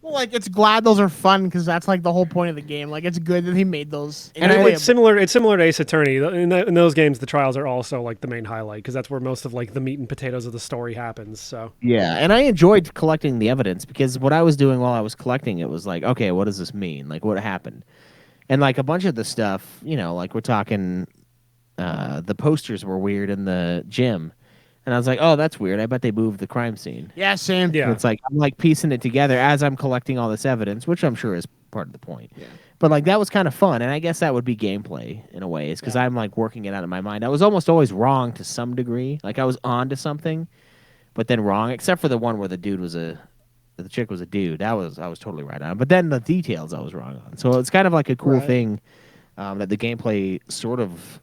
S9: Well, like it's glad those are fun because that's like the whole point of the game. Like it's good that he made those.
S2: And it's similar. It's similar to Ace Attorney. In those games, the trials are also like the main highlight because that's where most of like the meat and potatoes of the story happens. So
S4: yeah, and I enjoyed collecting the evidence because what I was doing while I was collecting it was like, okay, what does this mean? Like, what happened? And like a bunch of the stuff, like we're talking, the posters were weird in the gym. And I was like, oh, that's weird. I bet they moved the crime scene.
S9: Yeah, same.
S2: Yeah.
S4: And it's like, I'm like piecing it together as I'm collecting all this evidence, which I'm sure is part of the point.
S9: Yeah.
S4: But like, that was kind of fun. And I guess that would be gameplay in a way, is because I'm like working it out in my mind. I was almost always wrong to some degree. Like I was on to something, but then wrong, except for the one where the chick was a dude. I was totally right on. But then the details I was wrong on. So it's kind of like a cool thing that the gameplay sort of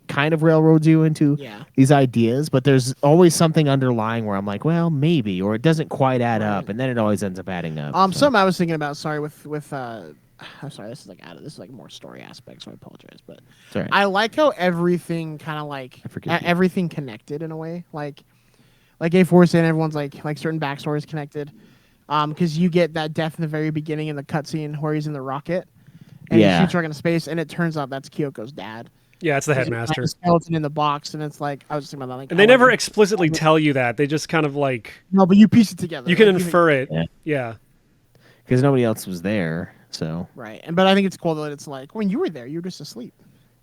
S4: kind of railroads you into these ideas, but there's always something underlying where I'm like, well, maybe, or it doesn't quite add up, and then it always ends up adding up.
S9: Something I was thinking about, I'm sorry, this is like more story aspect, so I apologize, but
S4: right.
S9: I like how everything kind of like everything connected in a way, like A4 saying everyone's like certain backstories connected, because you get that death in the very beginning in the cutscene where he's in the rocket and he shoots her into space, and it turns out that's Kyoko's dad.
S2: Yeah, it's the headmaster.
S9: Skeleton in the box, and it's like I was just thinking about that. Like,
S2: and they never explicitly tell you that. They just kind of like
S9: but you piece it together.
S2: You can infer it. Yeah.
S4: Because nobody else was there, so
S9: right. But I think it's cool that it's like when you were there, you were just asleep.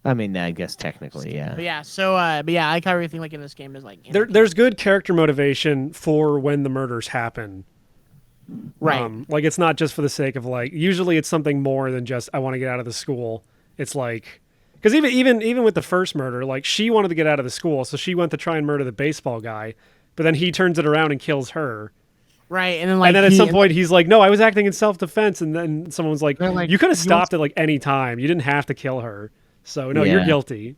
S4: I mean, I guess technically, yeah.
S9: But yeah, so I like how everything like in this game is like
S2: there's good character motivation for when the murders happen.
S9: Right.
S2: Like it's not just for the sake of like. Usually, it's something more than just I want to get out of the school. It's like. Because even with the first murder, like she wanted to get out of the school, so she went to try and murder the baseball guy, but then he turns it around and kills her.
S9: Right, and then
S2: at some point he's like, "No, I was acting in self-defense," and then someone's like, "You could have stopped at like any time. You didn't have to kill her. So no, you're guilty."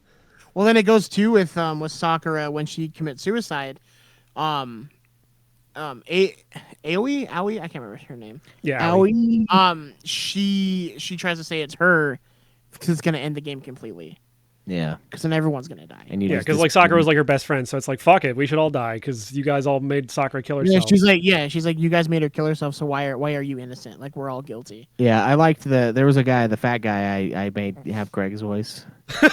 S9: Well, then it goes too with Sakura when she commits suicide. Aoi, I can't remember her name.
S2: Yeah,
S9: Aoi. She tries to say it's her. Because it's gonna end the game completely.
S4: Yeah.
S9: Because then everyone's gonna die.
S4: And
S2: because like Sakura was like her best friend, so it's like fuck it, we should all die because you guys all made Sakura kill herself.
S9: She's like you guys made her kill herself, so why are you innocent? Like we're all guilty.
S4: Yeah, I liked there was a guy, the fat guy I made have Greg's voice. I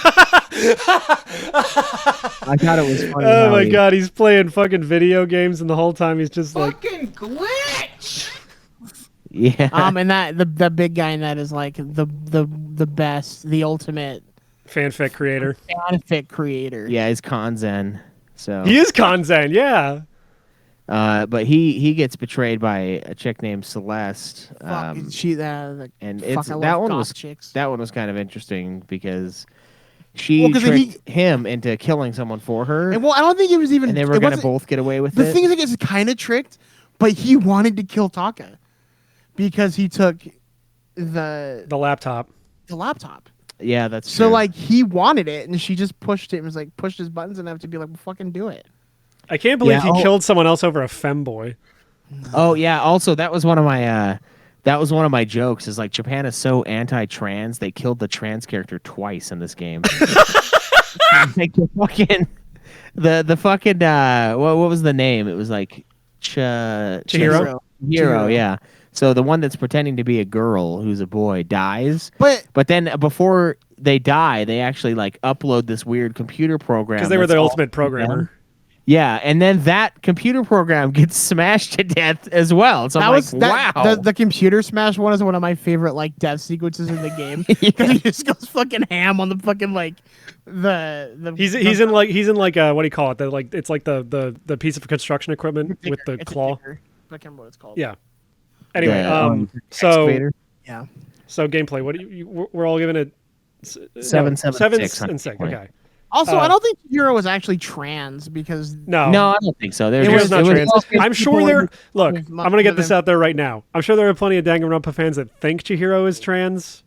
S4: thought it was funny.
S2: Oh my god, he's playing fucking video games and the whole time he's just
S9: fucking glitch.
S4: Yeah.
S9: And that the big guy in that is like the best, the ultimate
S2: fanfic creator.
S4: Yeah, he's Kanzen. So
S2: he is Kanzen, yeah.
S4: But he gets betrayed by a chick named Celeste.
S9: And
S4: that one was kind of interesting because she tricked him into killing someone for her.
S9: And I don't think it was even.
S4: And they were gonna both get away with it.
S9: The thing is, I guess, kind of tricked, but he wanted to kill Taka. Because he took the
S2: laptop.
S9: The laptop.
S4: Yeah, that's
S9: so
S4: true.
S9: like he wanted it, and she just pushed it. And was like pushed his buttons, and I have to be like, well, fucking do it.
S2: I can't believe he killed someone else over a femboy.
S4: Oh yeah. Also, that was one of my jokes. Is like Japan is so anti-trans, they killed the trans character twice in this game. Like the fucking what was the name? It was like
S2: Chihiro.
S4: Hero, yeah. So the one that's pretending to be a girl who's a boy dies. But then before they die, they actually like upload this weird computer program.
S2: Because they were the ultimate programmer.
S4: Yeah, and then that computer program gets smashed to death as well. So wow.
S9: The computer smash one is one of my favorite like death sequences in the game. Because he just goes fucking ham on the fucking like
S2: he's in like what do you call it? It's like the piece of construction equipment with the claw.
S9: I can't remember what it's called.
S2: Yeah. Anyway, so
S4: excavator.
S2: So gameplay. What do we're all giving it
S4: 7,
S2: 7
S4: 6
S2: and 6. Okay.
S9: Also, I don't think Chihiro was actually trans because
S2: No,
S4: I don't think so.
S2: Chihiro's not trans. I'm sure there. Look,
S9: with
S2: I'm gonna get this out there right now. I'm sure there are plenty of Danganronpa fans that think Chihiro is trans.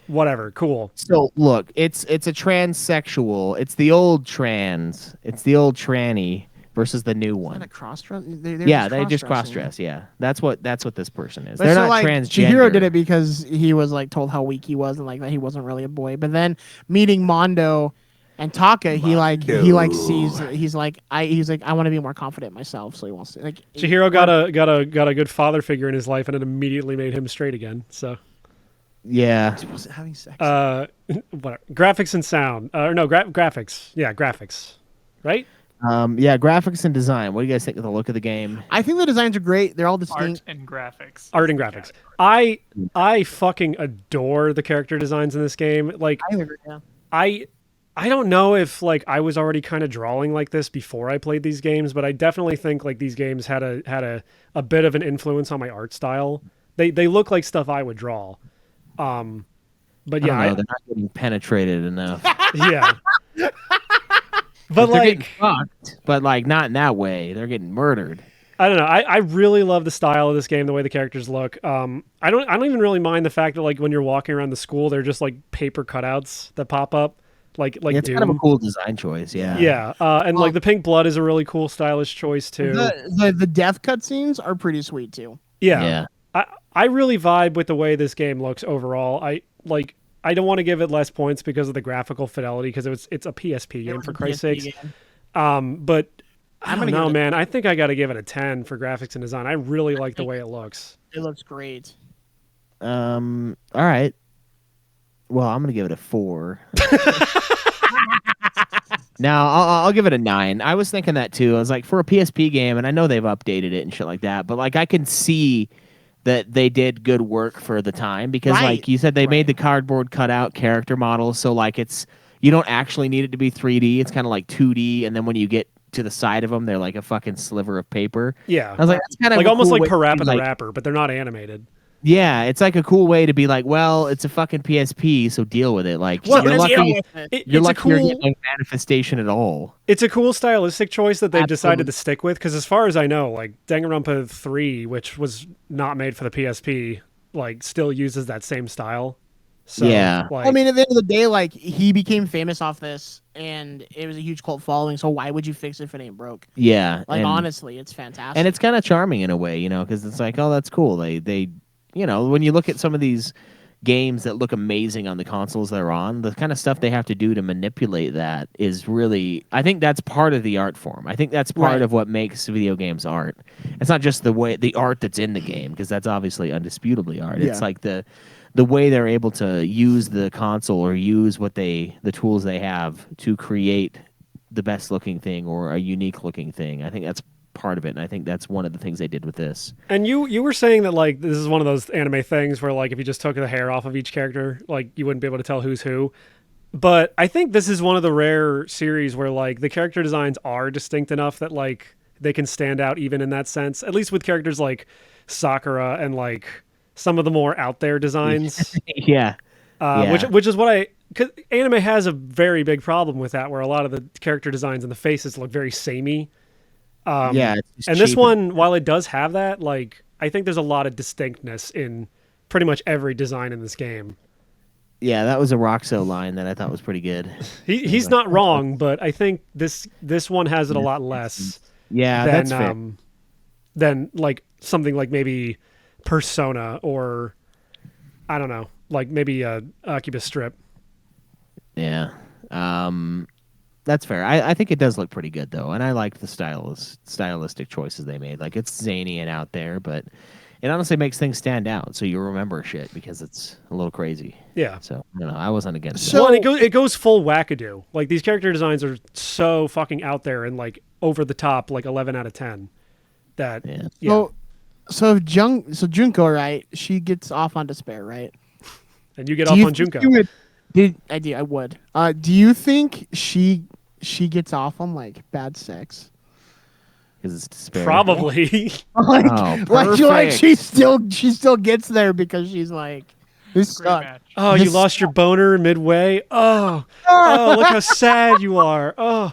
S2: Whatever, cool.
S4: So look, it's a transsexual. It's the old trans. It's the old tranny versus the new one.
S9: a cross dress.
S4: They just cross dress. Yeah, that's what this person is.
S9: But
S4: They're
S9: so,
S4: not
S9: like,
S4: transgender.
S9: Chihiro did it because he was like told how weak he was and like that he wasn't really a boy. But then meeting Mondo and Taka, he sees he's like I want to be more confident myself. So he wants to like.
S2: Chihiro got a good father figure in his life, and it immediately made him straight again. So.
S4: Yeah.
S9: He wasn't having sex.
S2: Whatever. Graphics and sound. Graphics. Yeah, graphics. Right?
S4: Graphics and design. What do you guys think of the look of the game?
S9: I think the designs are great. They're all distinct.
S8: Art and graphics.
S2: I fucking adore the character designs in this game. Like,
S9: I agree. Yeah.
S2: I don't know if like I was already kind of drawing like this before I played these games, but I definitely think like these games had a bit of an influence on my art style. They look like stuff I would draw. But yeah,
S4: they're not getting penetrated enough.
S2: Yeah. But
S4: they're
S2: like
S4: getting fucked, but like not in that way. They're getting murdered.
S2: I don't know. I really love the style of this game, the way the characters look. I don't even really mind the fact that like when you're walking around the school, they're just like paper cutouts that pop up. Like
S4: it's
S2: Doom.
S4: kind of a cool design choice, yeah.
S2: Yeah, and like the pink blood is a really cool, stylish choice too.
S9: The death cutscenes are pretty sweet too.
S2: Yeah. I really vibe with the way this game looks overall. I don't want to give it less points because of the graphical fidelity because it's a PSP game for Christ's sakes. But I don't know, man. I think I got to give it a 10 for graphics and design. I really like the way it looks.
S9: It looks great.
S4: All right. Well, I'm gonna give it a 4. Now I'll give it a 9. I was thinking that too. I was like, for a PSP game, and I know they've updated it and shit like that, but like I can see that they did good work for the time because like you said, they made the cardboard cutout character models, so like you don't actually need it to be 3D. It's kind of like 2D, and then when you get to the side of them, they're like a fucking sliver of paper.
S2: Yeah,
S4: I was like, that's kind of
S2: like almost
S4: cool
S2: like Parappa the
S4: like,
S2: Rapper, but they're not animated.
S4: Yeah, it's like a cool way to be like, well, it's a fucking PSP, so deal with it. Like,
S2: well,
S4: you're lucky you're
S2: cool
S4: getting a manifestation at all.
S2: It's a cool stylistic choice that they've decided to stick with, because as far as I know, like Danganronpa 3, which was not made for the PSP, like still uses that same style. So,
S4: yeah.
S2: Like,
S9: I mean, at the end of the day, like he became famous off this, and it was a huge cult following. So why would you fix it if it ain't broke?
S4: Yeah,
S9: like honestly, it's fantastic,
S4: and it's kind of charming in a way, you know, because it's like, oh, that's cool. They you know, when you look at some of these games that look amazing on the consoles they're on, the kind of stuff they have to do to manipulate that is really, I think that's part of the art form. I think that's part of what makes video games art. It's not just the art that's in the game, because that's obviously undisputably art. It's like the way they're able to use the console or use the tools they have to create the best looking thing or a unique looking thing. I think that's part of it, and I think that's one of the things they did with this.
S2: And you were saying that like this is one of those anime things where like if you just took the hair off of each character, like you wouldn't be able to tell who's who. But I think this is one of the rare series where like the character designs are distinct enough that like they can stand out even in that sense. At least with characters like Sakura and like some of the more out there designs.
S4: Yeah.
S2: Which is what because anime has a very big problem with that, where a lot of the character designs and the faces look very samey. And this one, while it does have that, like I think there's a lot of distinctness in pretty much every design in this game.
S4: Yeah, that was a Roxo line that I thought was pretty good.
S2: He's not wrong, but I think this one has it a lot less.
S4: Yeah, that's fair.
S2: Than like something like maybe Persona or I don't know, like maybe a Oculus Strip.
S4: Yeah. That's fair. I think it does look pretty good though, and I liked the stylistic choices they made. Like it's zany and out there, but it honestly makes things stand out, so you remember shit because it's a little crazy.
S2: Yeah.
S4: So I wasn't against it.
S2: So it goes full wackadoo. Like these character designs are so fucking out there and like over the top, like 11 out of 10. That
S9: So Junko, right? She gets off on Despair, right?
S2: And you get off on Junko.
S9: I would. Do you think she gets off on like bad sex?
S4: Because it's Despair.
S2: Probably.
S9: Like she still gets there because she's like This
S8: Great
S9: sucked.
S8: match.
S2: Oh, you lost your boner midway. Oh, look how sad you are. Oh,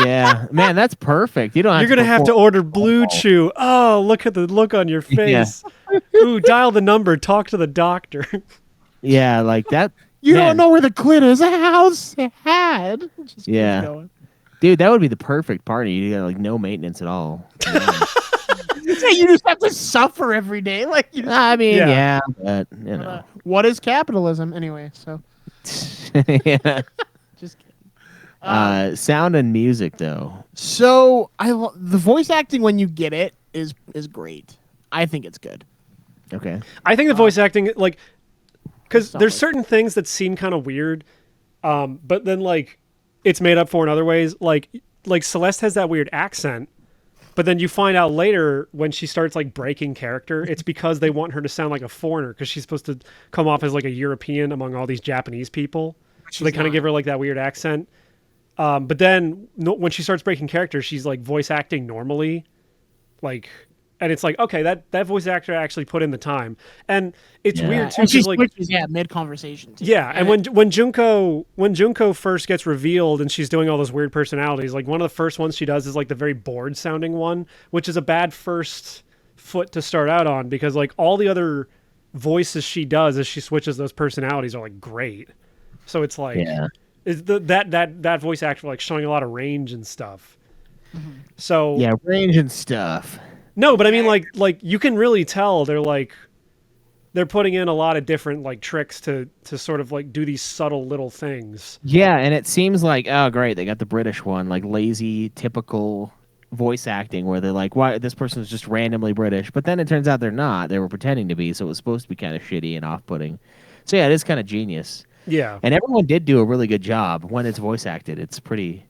S4: Yeah, man, that's perfect. You don't.
S2: you're gonna have to
S4: perform-
S2: order Blue Chew. Oh, look at the look on your face. Ooh, dial the number. Talk to the doctor.
S4: Yeah, like that.
S9: You
S4: man,
S9: don't know where the clit is. How sad. Just keeps
S4: Yeah.
S9: going.
S4: dude. That would be the perfect party. You got like no maintenance at all.
S9: Yeah, you just have to suffer every day. Like, you just,
S4: I mean,
S2: Yeah.
S4: yeah, but you know,
S9: what is capitalism anyway? So
S4: yeah.
S9: just kidding.
S4: Sound and music though.
S9: So the voice acting when you get it is great. I think it's good.
S4: Okay.
S2: I think the voice acting, like, because
S9: Sound
S2: there's
S9: like-
S2: certain things that seem kind of weird, but then like it's made up for in other ways. Like Celeste has that weird accent, but then you find out later when she starts like breaking character, it's because they want her to sound like a foreigner because she's supposed to come off as like a European among all these Japanese people. So they kind of give her like that weird accent. But then when she starts breaking character, she's like voice acting normally, like, and it's like, okay, that voice actor actually put in the time, and it's
S4: Yeah.
S2: weird too.
S9: And she
S2: 'Cause, like,
S9: switches, mid conversation.
S2: yeah, and when Junko first gets revealed and she's doing all those weird personalities, like one of the first ones she does is like the very bored sounding one, which is a bad first foot to start out on because like all the other voices she does as she switches those personalities are like great. So it's like
S4: Yeah.
S2: is that voice actor like showing a lot of range and stuff. So
S4: Yeah, range and stuff.
S2: no, but I mean like you can really tell they're putting in a lot of different like tricks to sort of like do these subtle little things.
S4: Yeah, and it seems like, oh great, they got the British one, like lazy, typical voice acting where they're like, why this person is just randomly British, but then it turns out they're not. They were pretending to be, so it was supposed to be kind of shitty and off-putting. So yeah, it is kind of genius.
S2: Yeah.
S4: And everyone did do a really good job when it's voice acted. It's pretty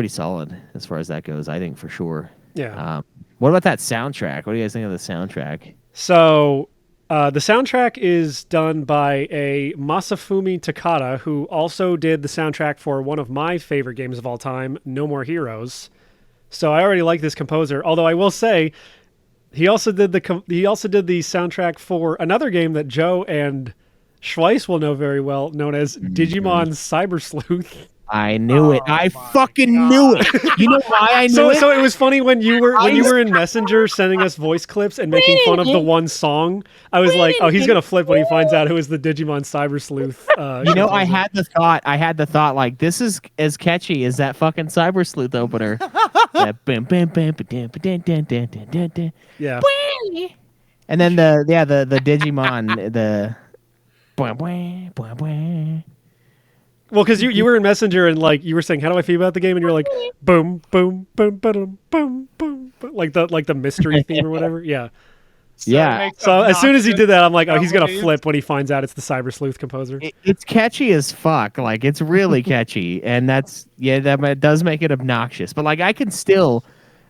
S4: solid as far as that goes, I think, for sure.
S2: Yeah.
S4: What about that soundtrack? What do you guys think of the soundtrack?
S2: So the soundtrack is done by a Masafumi Takada, who also did the soundtrack for one of my favorite games of all time, No More Heroes. So I already like this composer. Although I will say, he also did the soundtrack for another game that Joe and Schweiss will know very well, known as Digimon Cyber Sleuth.
S4: I knew it. I fucking knew it. You know why I knew it?
S2: So it was funny when you were in Messenger sending us voice clips and making fun of the one song. I was like, oh, he's gonna flip when he finds out it was the Digimon Cyber Sleuth.
S4: You know, I had the thought, like, this is as catchy as that fucking Cyber Sleuth opener. That bam, bam, bam, ba-dam, ba-dam, dam, dam, dam, dam, dam.
S2: Yeah.
S4: And then the Digimon, the bwah, bwah, bwah, bwah.
S2: Well, because you were in Messenger and like you were saying, how do I feel about the game? And you're like, boom, boom, boom, boom, boom, boom, like the mystery theme or whatever. Yeah.
S4: Yeah.
S2: So as soon as he did that, I'm like, oh, he's gonna flip when he finds out it's the Cyber Sleuth composer.
S4: It's catchy as fuck. Like, it's really catchy, and that does make it obnoxious. But like, I can still,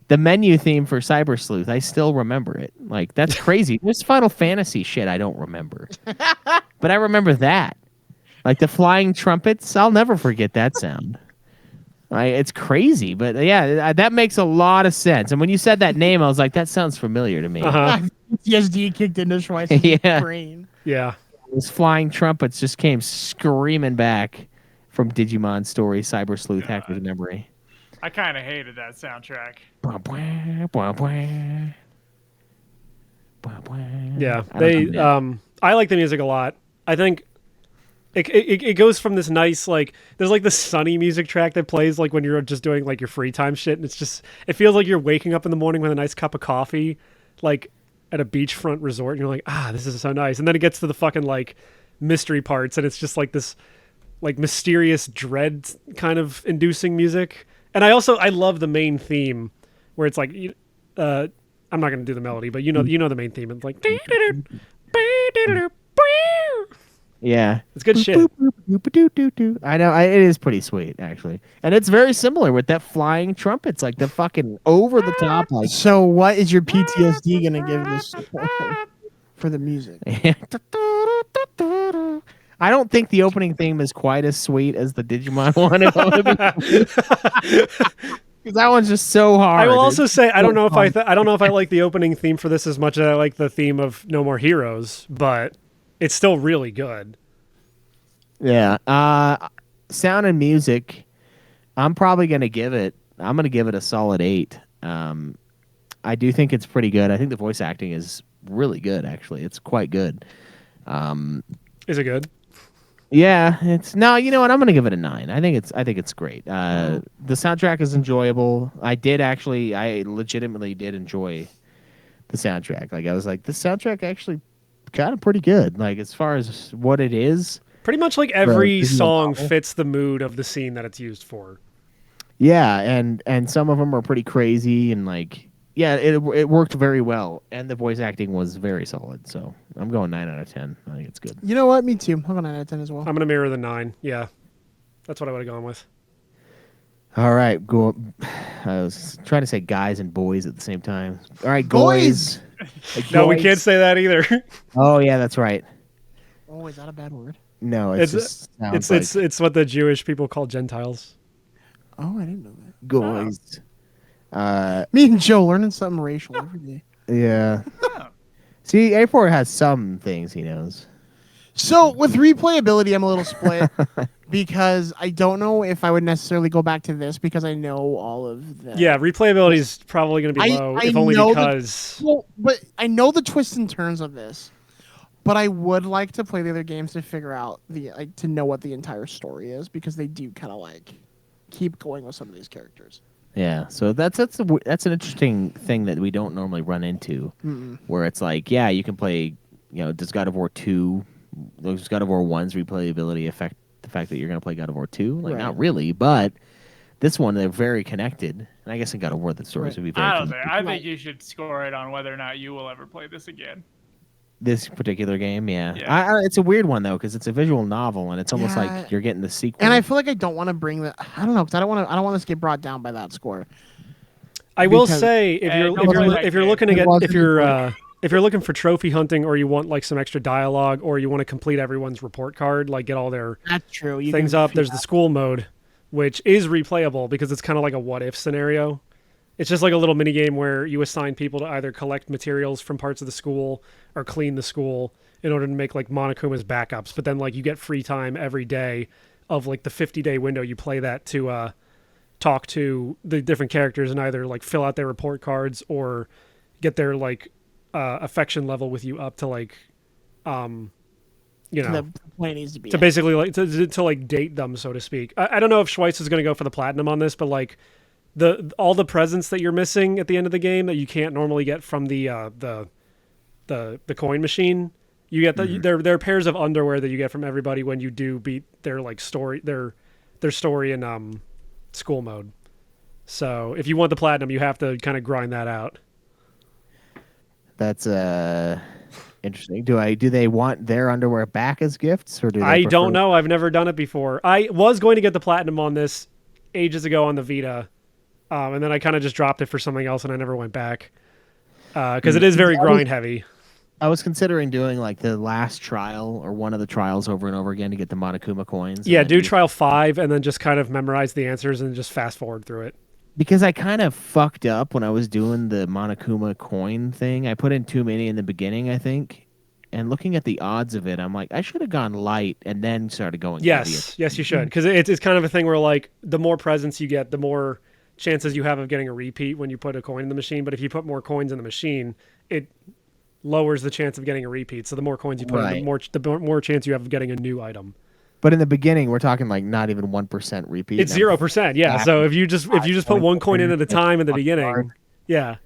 S4: the menu theme for Cyber Sleuth, I still remember it. Like, that's crazy. There's Final Fantasy shit I don't remember, but I remember that. Like the flying trumpets, I'll never forget that sound. It's crazy, but yeah, that makes a lot of sense. And when you said that name, I was like, that sounds familiar to me.
S9: PTSD kicked into Schweiss's
S4: Yeah.
S9: brain.
S2: Yeah.
S4: Those flying trumpets just came screaming back from Digimon Story Cyber Sleuth Hacker's Memory.
S8: I kind of hated that soundtrack.
S4: Bwah, bwah, bwah, bwah. Bwah, bwah.
S2: Yeah.
S4: I don't know, man.
S2: I like the music a lot. I think it goes from this nice, like, there's like this sunny music track that plays like when you're just doing like your free time shit, and it feels like you're waking up in the morning with a nice cup of coffee, like at a beachfront resort, and you're like, this is so nice. And then it gets to the fucking like mystery parts, and it's just like this like mysterious dread kind of inducing music. And I love the main theme where it's like I'm not gonna do the melody, but you know the main theme. It's like
S4: Yeah.
S2: it's good shit.
S4: I know. It is pretty sweet, actually. And it's very similar with that flying trumpets, like the fucking over the top. Like,
S9: So what is your PTSD gonna give this for the music?
S4: I don't think the opening theme is quite as sweet as the Digimon one. Because that one's just so hard.
S2: I will also say I don't know if
S4: hard.
S2: I don't know if I like the opening theme for this as much as I like the theme of No More Heroes, but it's still really good.
S4: Yeah. Sound and music, I'm probably going to give it a solid 8. I do think it's pretty good. I think the voice acting is really good, actually. It's quite good.
S2: Is it good?
S4: Yeah, no. You know what? I'm gonna give it a 9. I think it's great. The soundtrack is enjoyable. I legitimately did enjoy the soundtrack. Like I was like, this soundtrack actually kind of pretty good. Like as far as what it is,
S2: Pretty much like every song fits the mood of the scene that it's used for.
S4: Yeah, and some of them are pretty crazy and like yeah, it worked very well, and the voice acting was very solid. So I'm going 9 out of 10. I think it's good.
S9: You know what? Me too. I'm going 9 out of 10 as well.
S2: I'm gonna mirror the 9. Yeah, that's what I would have gone with.
S4: All right, go. I was trying to say guys and boys at the same time. All right, boys.
S2: No, we can't say that either.
S4: Oh yeah, that's right.
S9: Oh, is that a bad word?
S4: No,
S2: it's what the Jewish people call Gentiles.
S9: Oh, I didn't know that.
S4: Guys.
S9: Me and Joe learning something racial every day.
S4: Yeah. See, A4 has some things he knows.
S9: So with replayability, I'm a little split because I don't know if I would necessarily go back to this because I know all of them.
S2: Yeah, replayability is probably going to be low, if only because.
S9: But I know the twists and turns of this. But I would like to play the other games to figure out to know what the entire story is because they do kind of like keep going with some of these characters.
S4: Yeah, so that's an interesting thing that we don't normally run into, where it's like, yeah, you can play, does God of War 2, does God of War 1's replayability affect the fact that you're going to play God of War 2? Like, not really, but this one, they're very connected. And I guess in God of War, the stories would be very connected.
S8: I think you should score it on whether or not you will ever play this again.
S4: This particular game, yeah. It's a weird one, though, because it's a visual novel, and it's almost like you're getting the sequel.
S9: And I feel like I don't want to bring that. I don't know, because I don't want this to get brought down by that score.
S2: I will say, if you're looking for trophy hunting, or you want like some extra dialogue, or you want to complete everyone's report card, like get all their things up. There's the school mode, which is replayable because it's kind of like a what if scenario. It's just like a little mini game where you assign people to either collect materials from parts of the school or clean the school in order to make like Monokuma's backups. But then like you get free time every day of like the 50-day window. You play that to talk to the different characters and either like fill out their report cards or get their like affection level with you up to like
S9: the point needs to be
S2: basically like to like date them, so to speak. I don't know if Schweiss is going to go for the platinum on this, but like all the presents that you're missing at the end of the game that you can't normally get from the coin machine, you get there are pairs of underwear that you get from everybody when you do beat their like story their story in school mode. So if you want the platinum, you have to kind of grind that out.
S4: That's interesting. Do they want their underwear back as gifts, or do they
S2: I don't know. I've never done it before. I was going to get the platinum on this ages ago on the Vita. And then I kind of just dropped it for something else, and I never went back because it is very grind heavy.
S4: I was considering doing like the last trial or one of the trials over and over again to get the Monokuma coins.
S2: Yeah, do trial 5 and then just kind of memorize the answers and just fast forward through it.
S4: Because I kind of fucked up when I was doing the Monokuma coin thing. I put in too many in the beginning, I think. And looking at the odds of it, I'm like, I should have gone light and then started going heavy.
S2: Yes, you should. Because it's kind of a thing where like the more presents you get, the more chances you have of getting a repeat when you put a coin in the machine. But if you put more coins in the machine, it lowers the chance of getting a repeat. So the more coins you put in, the more chance you have of getting a new item.
S4: But in the beginning, we're talking like not even 1% repeat.
S2: It's 0%, yeah. So if you just put one coin in at a time in the beginning, yeah.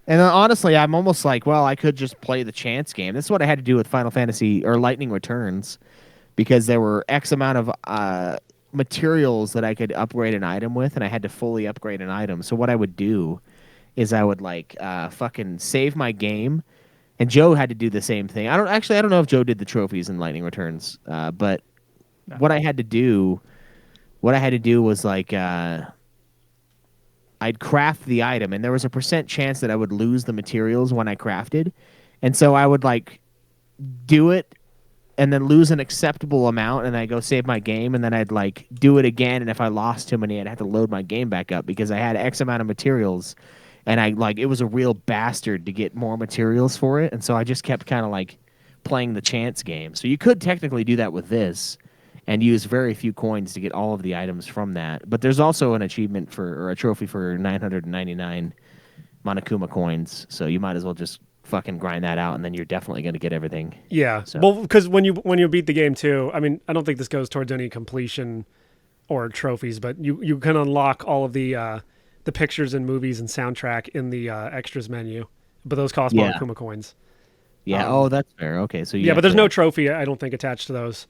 S4: And honestly, I'm almost like, well, I could just play the chance game. This is what I had to do with Final Fantasy or Lightning Returns, because there were X amount of materials that I could upgrade an item with, and I had to fully upgrade an item. So what I would do is I would like fucking save my game, and Joe had to do the same thing. I don't know if Joe did the trophies in Lightning Returns, but what I had to do was like I'd craft the item, and there was a % chance that I would lose the materials when I crafted, and so I would like do it and then lose an acceptable amount, and I go save my game, and then I'd like do it again, and if I lost too many, I'd have to load my game back up because I had X amount of materials, and it was a real bastard to get more materials for it, and so I just kept kind of like playing the chance game. So you could technically do that with this and use very few coins to get all of the items from that. But there's also an achievement or a trophy for 999 Monokuma coins. So you might as well just fucking grind that out, and then you're definitely going to get everything.
S2: Yeah.
S4: So.
S2: Well, because when you beat the game too, I mean, I don't think this goes towards any completion or trophies, but you can unlock all of the pictures and movies and soundtrack in the extras menu, but those cost Monokuma coins.
S4: Yeah. That's fair. Okay. So
S2: but there's no trophy, I don't think, attached to those.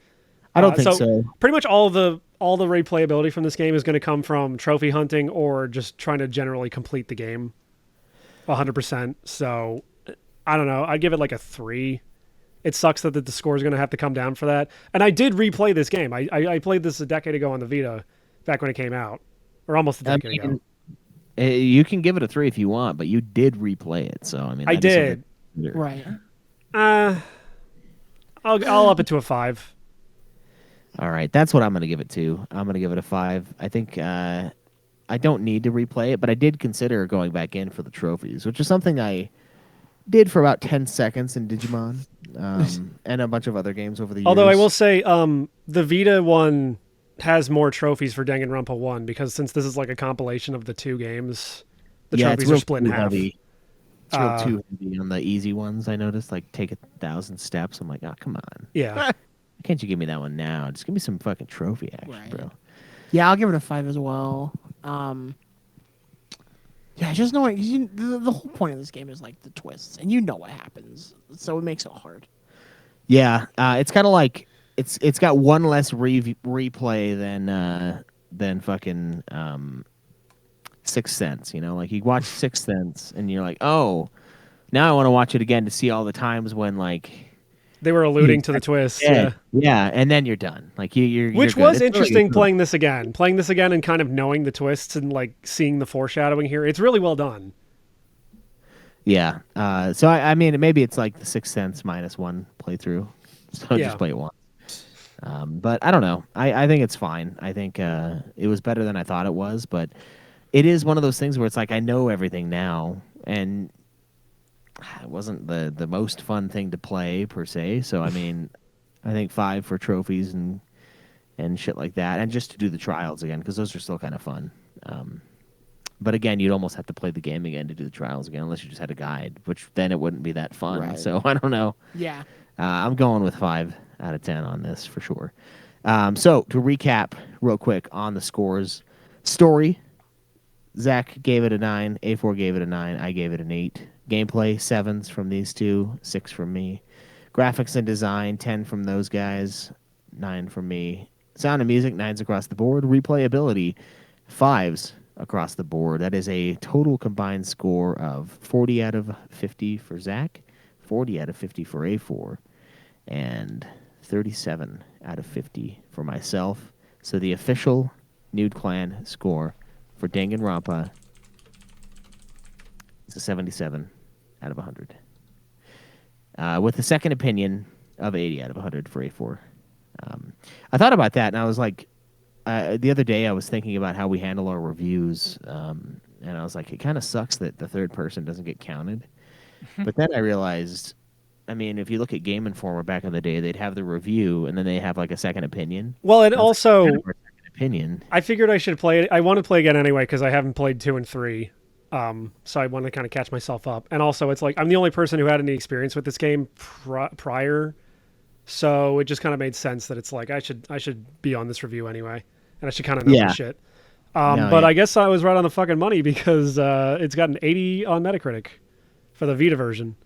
S4: I don't think so.
S2: Pretty much all the replayability from this game is going to come from trophy hunting or just trying to generally complete the game 100%. So I don't know. I'd give it like a 3. It sucks that the score is going to have to come down for that. And I did replay this game. I played this a decade ago on the Vita, back when it came out, or almost a decade ago.
S4: You can give it a 3 if you want, but you did replay it. So I mean,
S2: I did.
S9: Right.
S2: I'll up it to a 5.
S4: All right, that's what I'm going to give it to. I'm going to give it a 5. I think I don't need to replay it, but I did consider going back in for the trophies, which is something I did for about 10 seconds in Digimon and a bunch of other games over the years.
S2: Although I will say the Vita one has more trophies for Danganronpa 1, because since this is like a compilation of the 2 games, the trophies are split in half.
S4: Heavy. It's real too heavy on the easy ones, I noticed. Like, take 1,000 steps. I'm like, oh, come on.
S2: Yeah.
S4: Can't you give me that one now? Just give me some fucking trophy action, bro.
S9: Yeah, I'll give it a 5 as well. Yeah, just knowing the whole point of this game is like the twists, and you know what happens, so it makes it hard.
S4: Yeah, it's kind of like it's got one less replay than fucking Sixth Sense. You know, like you watch Sixth Sense, and you're like, oh, now I want to watch it again to see all the times when like
S2: they were alluding to the twist.
S4: Yeah, and then you're done. Like you're
S2: which was interesting playing this again and kind of knowing the twists and like seeing the foreshadowing here. It's really well done.
S4: Yeah. So I mean, maybe it's like the Sixth Sense -1 playthrough. So just play it once. But I don't know. I think it's fine. I think it was better than I thought it was, but it is one of those things where it's like I know everything now, and it wasn't the most fun thing to play per se. So I mean, I think 5 for trophies and shit like that, and just to do the trials again, because those are still kind of fun. But again, you'd almost have to play the game again to do the trials again, unless you just had a guide, which then it wouldn't be that fun. Right. So I don't know.
S9: Yeah.
S4: I'm going with 5 out of 10 on this for sure. So to recap real quick on the scores, story, Zach gave it a 9, A4 gave it a 9, I gave it an 8. Gameplay, 7s from these two, 6 from me. Graphics and design, 10 from those guys, 9 from me. Sound and music, 9s across the board. Replayability, 5s across the board. That is a total combined score of 40 out of 50 for Zach, 40 out of 50 for A4, and 37 out of 50 for myself. So the official Nude Clan score for Danganronpa is a 77 out of 100. With a second opinion of 80 out of 100 for A4. I thought about that, and I was like, the other day I was thinking about how we handle our reviews, and I was like, it kind of sucks that the third person doesn't get counted. But then I realized, I mean, if you look at Game Informer back in the day, they'd have the review, and then they have like a second opinion.
S2: Well, and also,
S4: like second opinion.
S2: I figured I should play it. I want to play again anyway because I haven't played 2 and 3. So I want to kind of catch myself up. And also, it's like I'm the only person who had any experience with this game prior, so it just kind of made sense that it's like I should be on this review anyway, and I should kind of know the shit. But I guess I was right on the fucking money because it's got an 80 on Metacritic for the Vita version,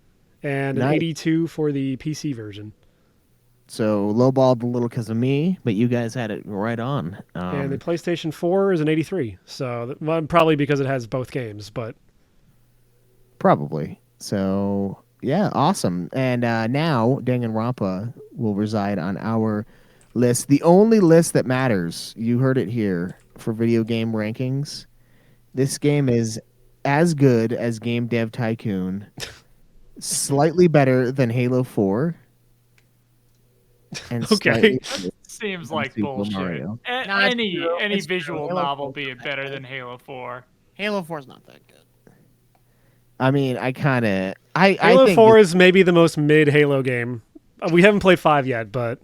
S2: and an 82 for the PC version.
S4: So lowballed a little because of me, but you guys had it right on.
S2: And the PlayStation 4 is an 83. So probably because it has both games, but
S4: probably. So yeah, awesome. And now Danganronpa will reside on our list, the only list that matters. You heard it here for video game rankings. This game is as good as Game Dev Tycoon, slightly better than Halo 4. And
S2: okay,
S8: seems like bullshit. Any visual novel being better than Halo 4.
S9: Halo 4 is not that good.
S4: I mean, I kind of
S2: Halo 4 is maybe the most mid Halo game We haven't played 5 yet, but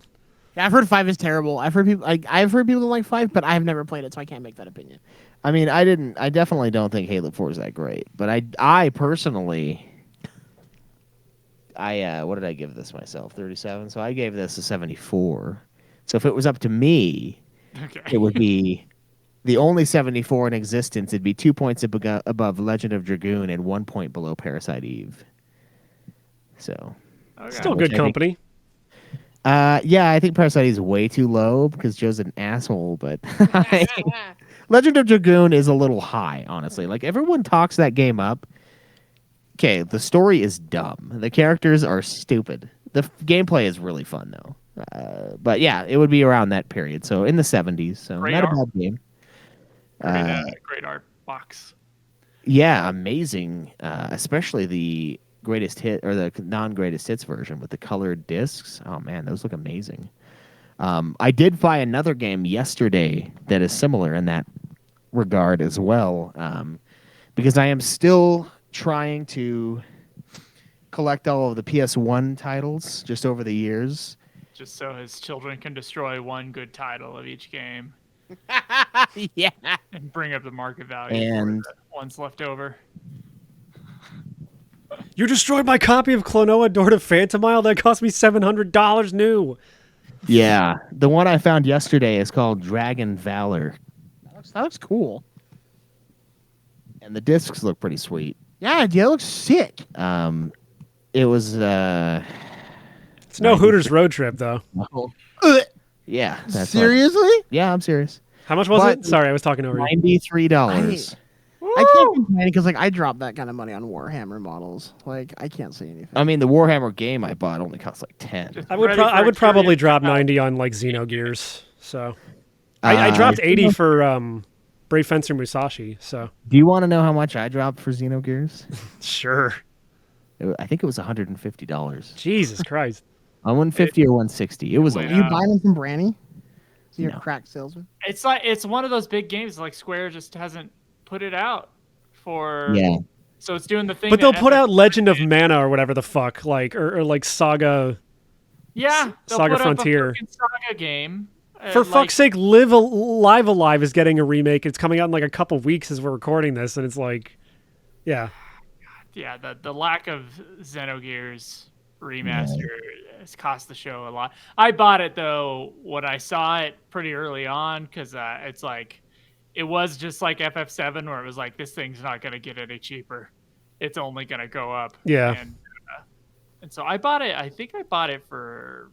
S9: Yeah, I've heard 5 is terrible. I've heard people don't like 5, but I've never played it, so I can't make that opinion.
S4: I mean, I definitely don't think Halo 4 is that great, but I personally, what did I give this myself? 37. So I gave this a 74. So if it was up to me, it would be the only 74 in existence. It'd be 2 points above Legend of Dragoon and 1 point below Parasite Eve. So
S2: still good company.
S4: Yeah, I think Parasite Eve is way too low because Joe's an asshole, but Legend of Dragoon is a little high, honestly. Like, everyone talks that game up. Okay, the story is dumb. The characters are stupid. The gameplay is really fun, though. But yeah, it would be around that period. So in the 70s. So
S8: Great
S4: not
S8: art.
S4: a bad game.
S8: Great art box.
S4: Yeah, amazing. Especially the greatest hit or the non-greatest hits version with the colored discs. Oh man, those look amazing. I did buy another game yesterday that is similar in that regard as well, because I am still trying to collect all of the PS1 titles just over the years.
S8: Just so his children can destroy one good title of each game.
S9: Yeah.
S8: And bring up the market value
S4: And
S8: for the ones left over.
S2: You destroyed my copy of Klonoa Door to Phantomile that cost me $700 new.
S4: yeah, the one I found yesterday is called Dragon Valor,
S9: That looks cool.
S4: and the discs look pretty sweet.
S9: Yeah, dude, that looks sick.
S4: It was
S2: It's no Hooters road trip though.
S4: yeah. That's
S9: Seriously?
S4: Yeah, I'm serious.
S2: How much was
S4: But-
S2: it? Sorry, I was talking over you.
S4: $93.
S9: I can't complain because I dropped that kind of money on Warhammer models. Like, I can't say anything.
S4: I mean, the Warhammer game I bought only cost like 10.
S8: Just
S2: I would
S8: ready for
S2: I would
S8: a
S2: probably
S8: trivia
S2: drop
S8: come out.
S2: 90 on like Xenogears. So I dropped 80 for Brave Fencer Musashi. So
S4: Do you want to know how much I dropped for Xenogears?
S2: sure.
S4: I think it was $150.
S2: Jesus Christ.
S4: 150 or 160. It was a
S8: Wait,
S9: Are you buying them from Branny? So you're
S4: No.
S9: a crack salesman?
S8: It's one of those big games like Square just hasn't put it out for.
S4: Yeah.
S8: So it's doing the thing.
S2: But they'll
S8: that
S2: put out
S8: FF
S2: Legend of
S8: did.
S2: Mana or whatever the fuck, like or like Saga.
S8: Yeah, they'll
S2: Saga
S8: put up a
S2: Frontier.
S8: fucking Saga game.
S2: For
S8: like,
S2: fuck's sake, Live Alive is getting a remake. It's coming out in like a couple weeks as we're recording this, and it's like, yeah.
S8: Yeah, the lack of Xenogears remaster has cost the show a lot. I bought it though when I saw it pretty early on because it's like it was just like FF7 where it was like this thing's not gonna get any cheaper. It's only gonna go up.
S2: Yeah.
S8: And so I bought it. I think I bought it for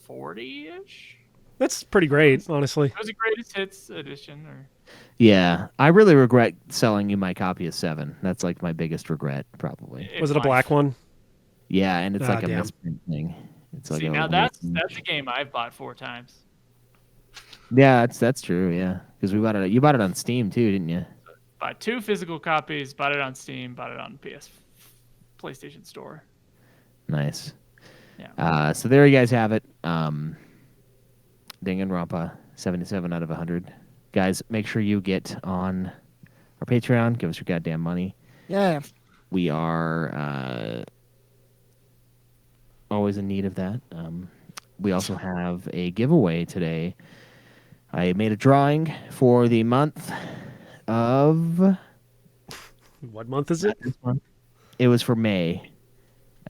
S8: 40-ish.
S2: That's pretty great, honestly.
S8: It was a greatest hits edition. Or
S4: Yeah. I really regret selling you my copy of 7. That's like my biggest regret, probably.
S2: Was it a black one?
S4: Yeah, and it's like a
S2: damn.
S4: misprint thing. It's like
S8: See,
S4: a
S8: now
S4: weird
S8: that's
S4: thing.
S8: a game I've bought 4 times.
S4: Yeah, that's true, yeah. Because you bought it on Steam too, didn't you?
S8: Bought 2 physical copies. Bought it on Steam. Bought it on PlayStation Store.
S4: Nice.
S8: Yeah.
S4: So there you guys have it. Danganronpa, 77 out of 100. Guys, make sure you get on our Patreon. Give us your goddamn money.
S9: Yeah.
S4: We are always in need of that. We also have a giveaway today. I made a drawing for the month of...
S2: What month is it?
S4: This month. It was for May.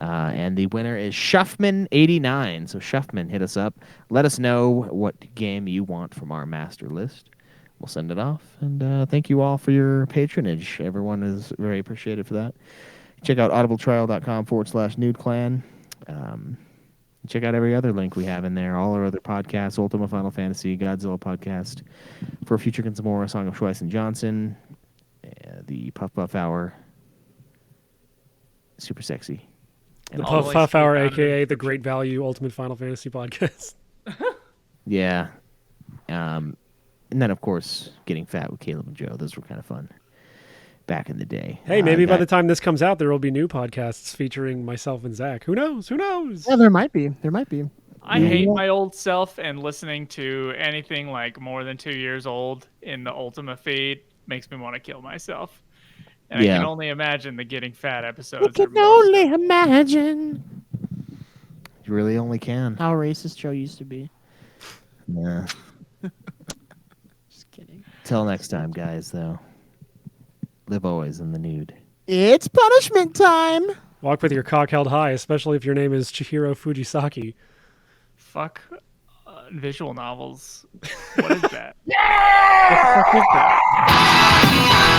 S4: And the winner is Shuffman89. So Shuffman, hit us up. Let us know what game you want from our master list. We'll send it off. And thank you all for your patronage. Everyone is very appreciated for that. Check out audibletrial.com/nudeclan. Check out every other link we have in there. All our other podcasts, Ultima Final Fantasy, Godzilla podcast, For Future Kinsmore, Song of Schweiss and Johnson, the Puff Puff Hour, Super Sexy.
S2: The
S8: all
S2: Puff
S8: the
S2: Puff
S8: links
S2: Hour,
S8: we found in the
S2: aka the Great Value Ultimate Final Fantasy podcast.
S4: Yeah. And then, of course, Getting Fat with Caleb and Joe. Those were kind of fun back in the day.
S2: Hey, maybe by the time this comes out, there will be new podcasts featuring myself and Zach. Who knows? Who knows?
S9: Yeah, there might be. There might be.
S8: I hate my old self, and listening to anything like more than 2 years old in the Ultima feed makes me want to kill myself. And I
S4: Yeah.
S8: can only imagine the Getting Fat
S9: I
S8: episodes.
S9: can only imagine.
S4: You really only can.
S9: How racist Joe used to be.
S4: Yeah.
S9: Just kidding.
S4: Till next time, guys, though. Live always in the nude.
S9: It's punishment time.
S2: Walk with your cock held high, especially if your name is Chihiro Fujisaki.
S8: Fuck visual novels. What is that? What the fuck is that?